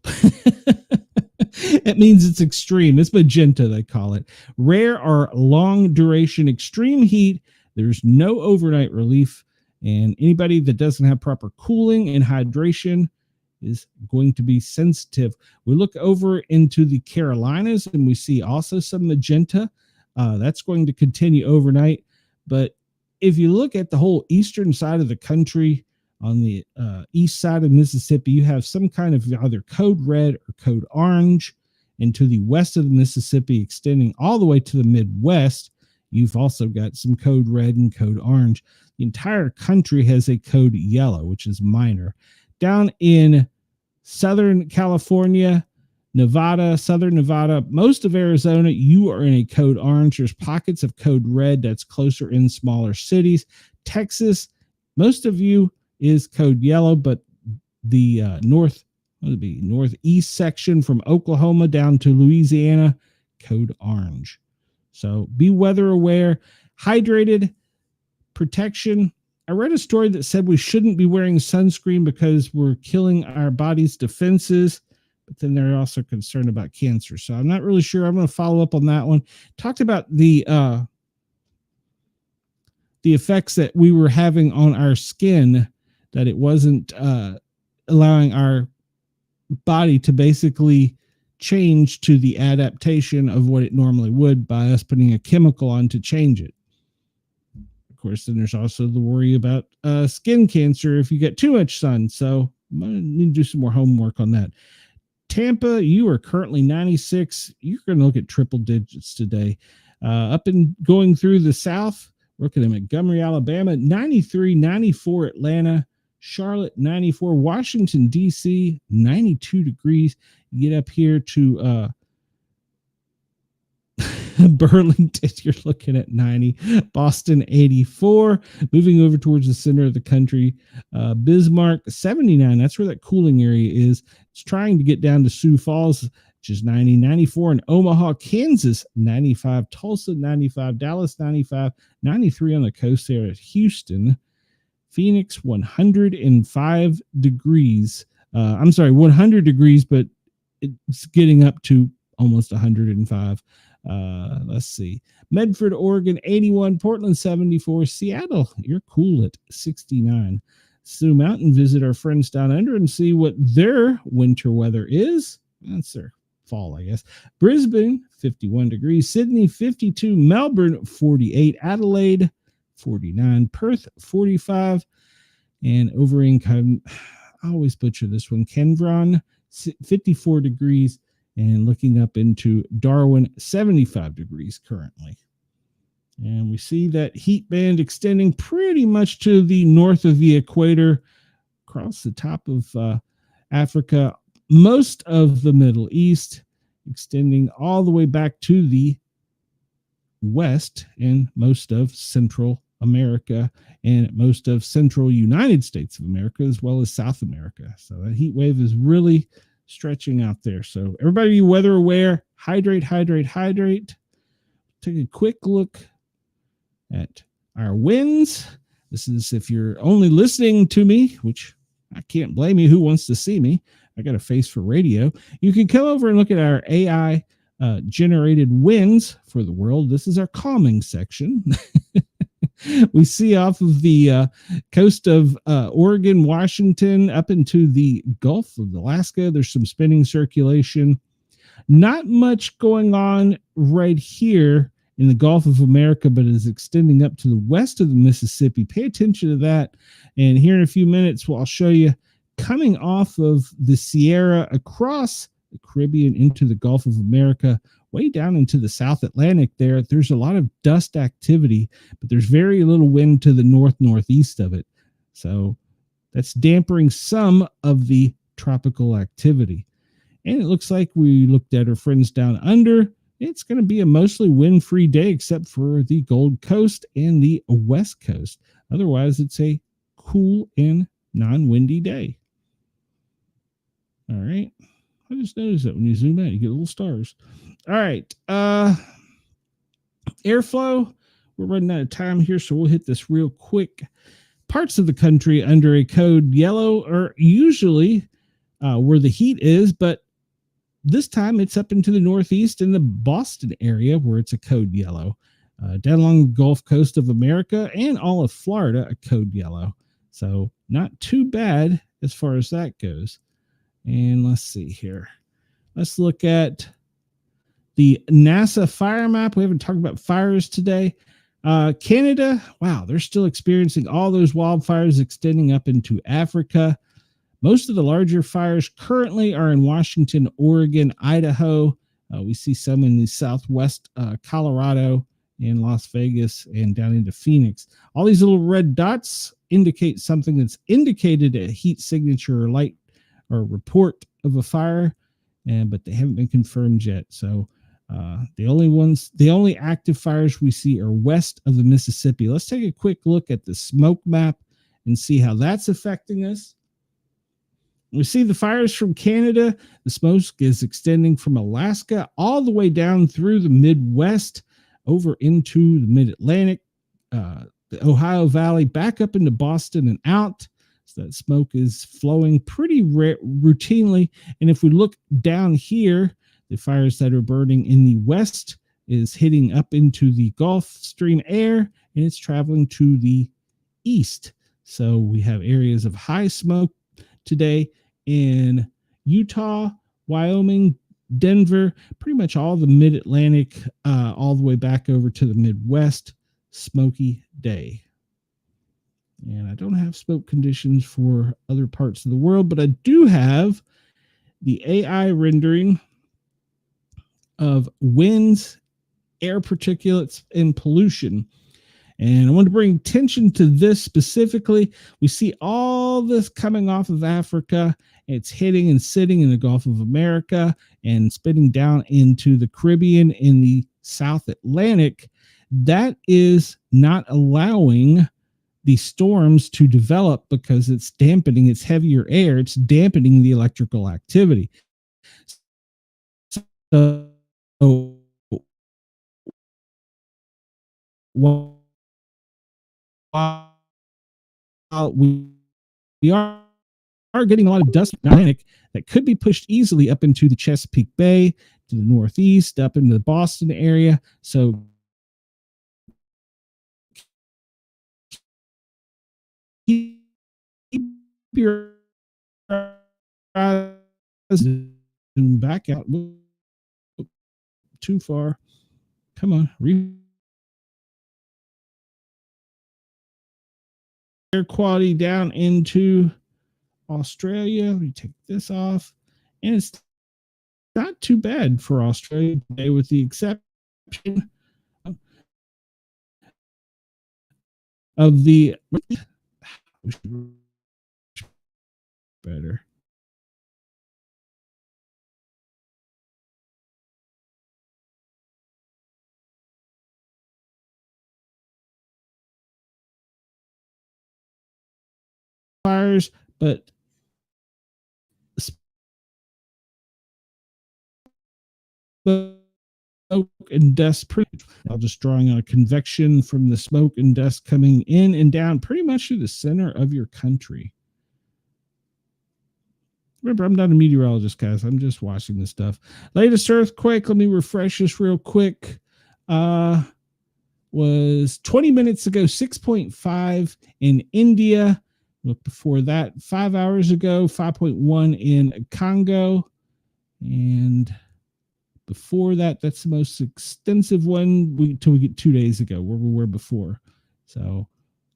It means it's extreme. It's magenta, they call it. Rare or long duration extreme heat. There's no overnight relief. And anybody that doesn't have proper cooling and hydration is going to be sensitive. We look over into the Carolinas and we see also some magenta. That's going to continue overnight. But if you look at the whole eastern side of the country, on the east side of Mississippi, you have some kind of either code red or code orange. And to the west of the Mississippi, extending all the way to the Midwest, you've also got some code red and code orange. The entire country has a code yellow, which is minor. Down in Southern California, Nevada, Southern Nevada, most of Arizona, you are in a code orange. There's pockets of code red that's closer in smaller cities. Texas, most of you is code yellow, but the northeast section from Oklahoma down to Louisiana, code orange. So be weather aware, hydrated, protection. I read a story that said we shouldn't be wearing sunscreen because we're killing our body's defenses, but then they're also concerned about cancer. So I'm not really sure. I'm going to follow up on that one. Talked about the effects that we were having on our skin, that it wasn't allowing our body to basically change to the adaptation of what it normally would by us putting a chemical on to change it. Of course, then there's also the worry about skin cancer if you get too much sun. So I'm going to need to do some more homework on that. Tampa, you are currently 96. You're going to look at triple digits today. Up and going through the south, looking at Montgomery, Alabama, 93, 94 Atlanta, Charlotte, 94, Washington, D.C., 92 degrees. You get up here to Burlington, you're looking at 90, Boston, 84, moving over towards the center of the country. Bismarck, 79, that's where that cooling area is. It's trying to get down to Sioux Falls, which is 90, 94 in Omaha, Kansas, 95, Tulsa, 95, Dallas, 95, 93 on the coast there at Houston, Phoenix, 105 degrees. 100 degrees, but it's getting up to almost 105. Let's see. Medford, Oregon, 81, Portland, 74, Seattle, you're cool at 69. Sioux Mountain, visit our friends down under and see what their winter weather is. That's their fall, I guess. Brisbane, 51 degrees. Sydney, 52. Melbourne, 48. Adelaide, 49. Perth, 45. And over in, I always butcher this one, Kendron, 54 degrees. And looking up into Darwin, 75 degrees currently. And we see that heat band extending pretty much to the north of the equator, across the top of Africa, most of the Middle East, extending all the way back to the west, and most of Central America, and most of Central United States of America, as well as South America. So that heat wave is really stretching out there. So everybody be weather aware, hydrate, hydrate, hydrate. Take a quick look at our winds. This is if you're only listening to me, which I can't blame you. Who wants to see me? I got a face for radio. You can come over and look at our AI generated winds for the world. This is our calming section. We see off of the coast of Oregon, Washington, up into the Gulf of Alaska. There's some spinning circulation. Not much going on right here in the Gulf of America, but is extending up to the west of the Mississippi. Pay attention to that. And here in a few minutes, I'll show you coming off of the Sierra across the Caribbean into the Gulf of America, way down into the South Atlantic there. There's a lot of dust activity, but there's very little wind to the northeast of it. So that's dampening some of the tropical activity. And it looks like we looked at our friends down under. It's going to be a mostly wind-free day, except for the Gold Coast and the West Coast. Otherwise, it's a cool and non-windy day. All right. I just noticed that when you zoom out, you get little stars. All right. Airflow. We're running out of time here, so we'll hit this real quick. Parts of the country under a code yellow are usually where the heat is, but this time it's up into the northeast in the Boston area where it's a code yellow. Down along the Gulf Coast of America and all of Florida, a code yellow. So not too bad as far as that goes. And let's see here. Let's look at the NASA fire map. We haven't talked about fires today. Canada, wow, they're still experiencing all those wildfires extending up into Africa. Most of the larger fires currently are in Washington, Oregon, Idaho. We see some in the southwest Colorado and Las Vegas and down into Phoenix. All these little red dots indicate something that's indicated a heat signature or light or report of a fire, but they haven't been confirmed yet. So the only active fires we see are west of the Mississippi. Let's take a quick look at the smoke map and see how that's affecting us. We see the fires from Canada. The smoke is extending from Alaska all the way down through the Midwest, over into the Mid-Atlantic, the Ohio Valley, back up into Boston and out. So that smoke is flowing pretty routinely. And if we look down here, the fires that are burning in the west is hitting up into the Gulf Stream air, and it's traveling to the east. So we have areas of high smoke today in Utah, Wyoming, Denver, pretty much all the mid-Atlantic, all the way back over to the Midwest, smoky day. And I don't have smoke conditions for other parts of the world, but I do have the AI rendering of winds, air particulates, and pollution. And I want to bring attention to this specifically. We see all this coming off of Africa. It's hitting and sitting in the Gulf of America and spitting down into the Caribbean in the South Atlantic. That is not allowing the storms to develop because it's dampening, it's heavier air, it's dampening the electrical activity. So while we are getting a lot of dust in the Atlantic that could be pushed easily up into the Chesapeake Bay, to the Northeast, up into the Boston area. So keep your eyes back out. Too far. Come on. Air quality down into Australia. We take this off, and it's not too bad for Australia today, with the exception of the better. Fires, but smoke and dust. I'm just drawing on a convection from the smoke and dust coming in and down pretty much to the center of your country. Remember, I'm not a meteorologist, guys. I'm just watching this stuff. Latest earthquake, let me refresh this real quick. Was 20 minutes ago, 6.5 in India. Look, before that, 5 hours ago, 5.1 in Congo. And before that, that's the most extensive one until we get 2 days ago, where we were before. So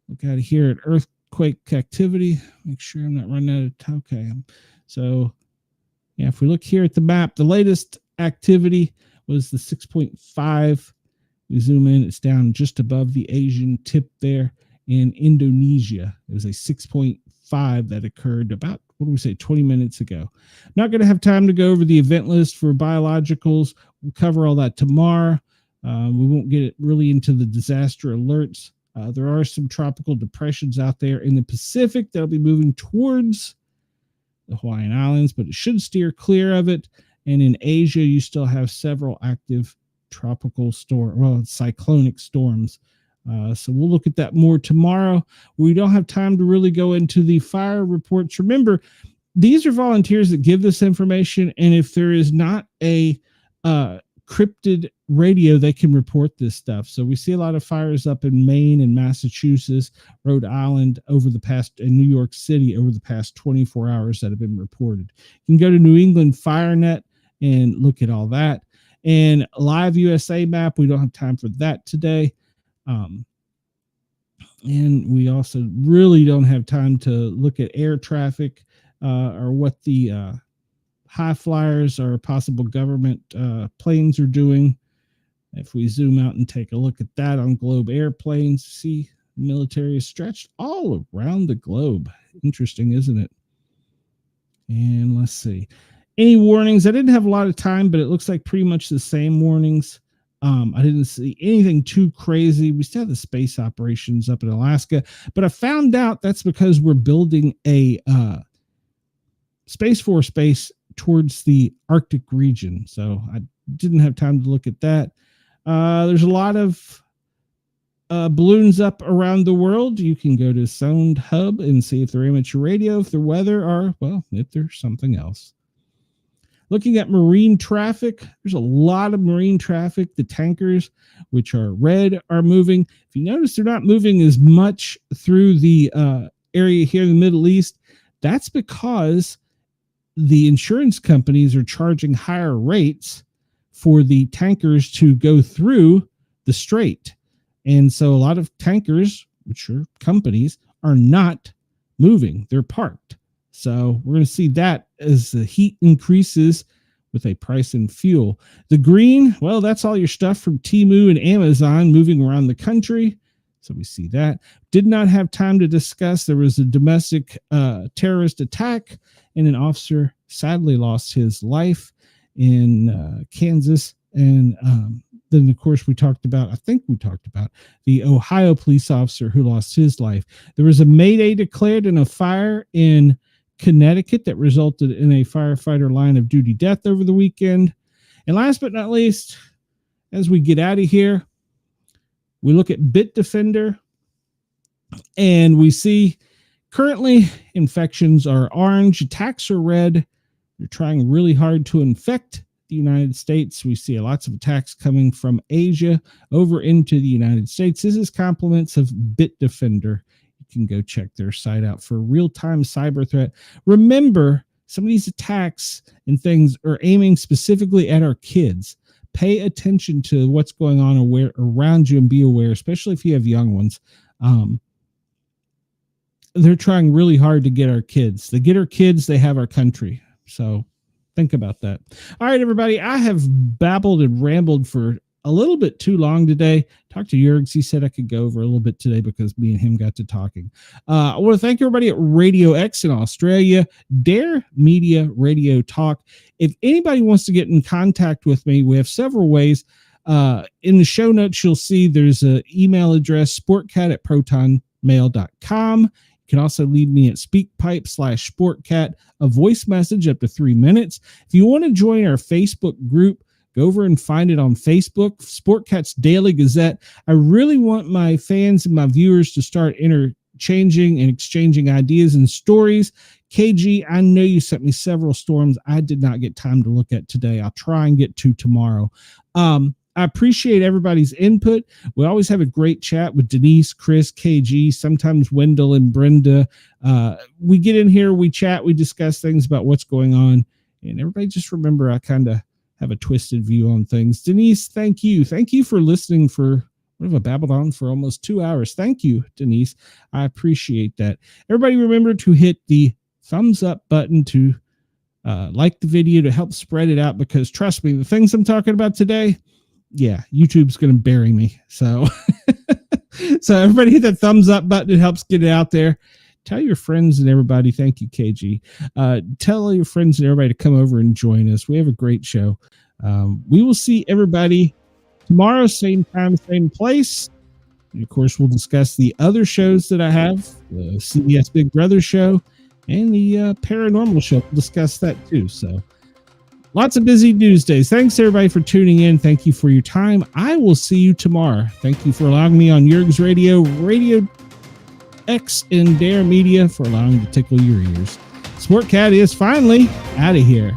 look out here at earthquake activity. Make sure I'm not running out of time. Okay. So yeah, if we look here at the map, the latest activity was the 6.5. We zoom in, it's down just above the Asian tip there in Indonesia. It was a 6.5 that occurred about, 20 minutes ago. Not going to have time to go over the event list for biologicals. We'll cover all that tomorrow. We won't get it really into the disaster alerts. There are some tropical depressions out there in the Pacific that'll be moving towards the Hawaiian Islands, but it should steer clear of it. And in Asia, you still have several active tropical cyclonic storms. So we'll look at that more tomorrow. We don't have time to really go into the fire reports. Remember, these are volunteers that give this information, and if there is not a cryptid radio, they can report this stuff. So we see a lot of fires up in Maine and Massachusetts, Rhode Island and New York City over the past 24 hours that have been reported. You can go to New England FireNet and look at all that. And Live USA map, we don't have time for that today. And we also really don't have time to look at air traffic or what the high flyers or possible government planes are doing. If we zoom out and take a look at that on Globe airplanes, see military is stretched all around the globe. Interesting, isn't it? And let's see. Any warnings? I didn't have a lot of time, but it looks like pretty much the same warnings. I didn't see anything too crazy. We still have the space operations up in Alaska, but I found out that's because we're building a Space Force base towards the Arctic region. So I didn't have time to look at that. There's a lot of balloons up around the world. You can go to Sound Hub and see if they're amateur radio, if they're weather, or, well, if there's something else. Looking at marine traffic, there's a lot of marine traffic. The tankers, which are red, are moving. If you notice, they're not moving as much through the area here in the Middle East. That's because the insurance companies are charging higher rates for the tankers to go through the strait. And so a lot of tankers, which are companies, are not moving. They're parked. So we're going to see that as the heat increases with a price in fuel. The green, well, that's all your stuff from Temu and Amazon moving around the country. So we see that. Did not have time to discuss. There was a domestic terrorist attack, and an officer sadly lost his life in Kansas. And then, of course, I think we talked about the Ohio police officer who lost his life. There was a mayday declared in a fire in Connecticut that resulted in a firefighter line of duty death over the weekend. And last but not least, as we get out of here, we look at Bitdefender, and we see currently infections are orange, attacks are red. They're trying really hard to infect the United States. We see lots of attacks coming from Asia over into the United States. This is compliments of Bitdefender. You can go check their site out for real-time cyber threat. Remember, some of these attacks and things are aiming specifically at our kids. Pay attention to what's going on around you and be aware, especially if you have young ones. They're trying really hard to get our kids. They get our kids, they have our country. So think about that. All right, everybody. I have babbled and rambled for a little bit too long today. Talked to Jurgs. He said I could go over a little bit today because me and him got to talking. I want to thank everybody at Radio X in Australia, Dare Media Radio Talk. If anybody wants to get in contact with me, we have several ways. In the show notes, you'll see there's an email address, sportcat@protonmail.com. You can also leave me at speakpipe/sportcat, a voice message up to 3 minutes. If you want to join our Facebook group, go over and find it on Facebook, Sportcat's Daily Gazette. I really want my fans and my viewers to start interchanging and exchanging ideas and stories. KG, I know you sent me several storms I did not get time to look at today. I'll try and get to tomorrow. I appreciate everybody's input. We always have a great chat with Denise, Chris, KG, sometimes Wendell and Brenda. We get in here, we chat, we discuss things about what's going on. And everybody just remember, I kind of have a twisted view on things. Denise, thank you. Thank you for listening for, what have I babbled on for almost 2 hours. Thank you, Denise. I appreciate that. Everybody remember to hit the thumbs up button to like the video to help spread it out, because trust me, the things I'm talking about today, yeah, YouTube's going to bury me. So, so everybody hit that thumbs up button. It helps get it out there. Tell your friends and everybody. Thank you, KG. Tell your friends and everybody to come over and join us. We have a great show. We will see everybody tomorrow, same time, same place. And of course, we'll discuss the other shows that I have, the CBS Big Brother show and the paranormal show. We'll discuss that too. So lots of busy news days. Thanks everybody for tuning in. Thank you for your time. I will see you tomorrow. Thank you for allowing me on Jurgs Radio, Radio X, and Dare Media for allowing me to tickle your ears. Sportcat is finally out of here.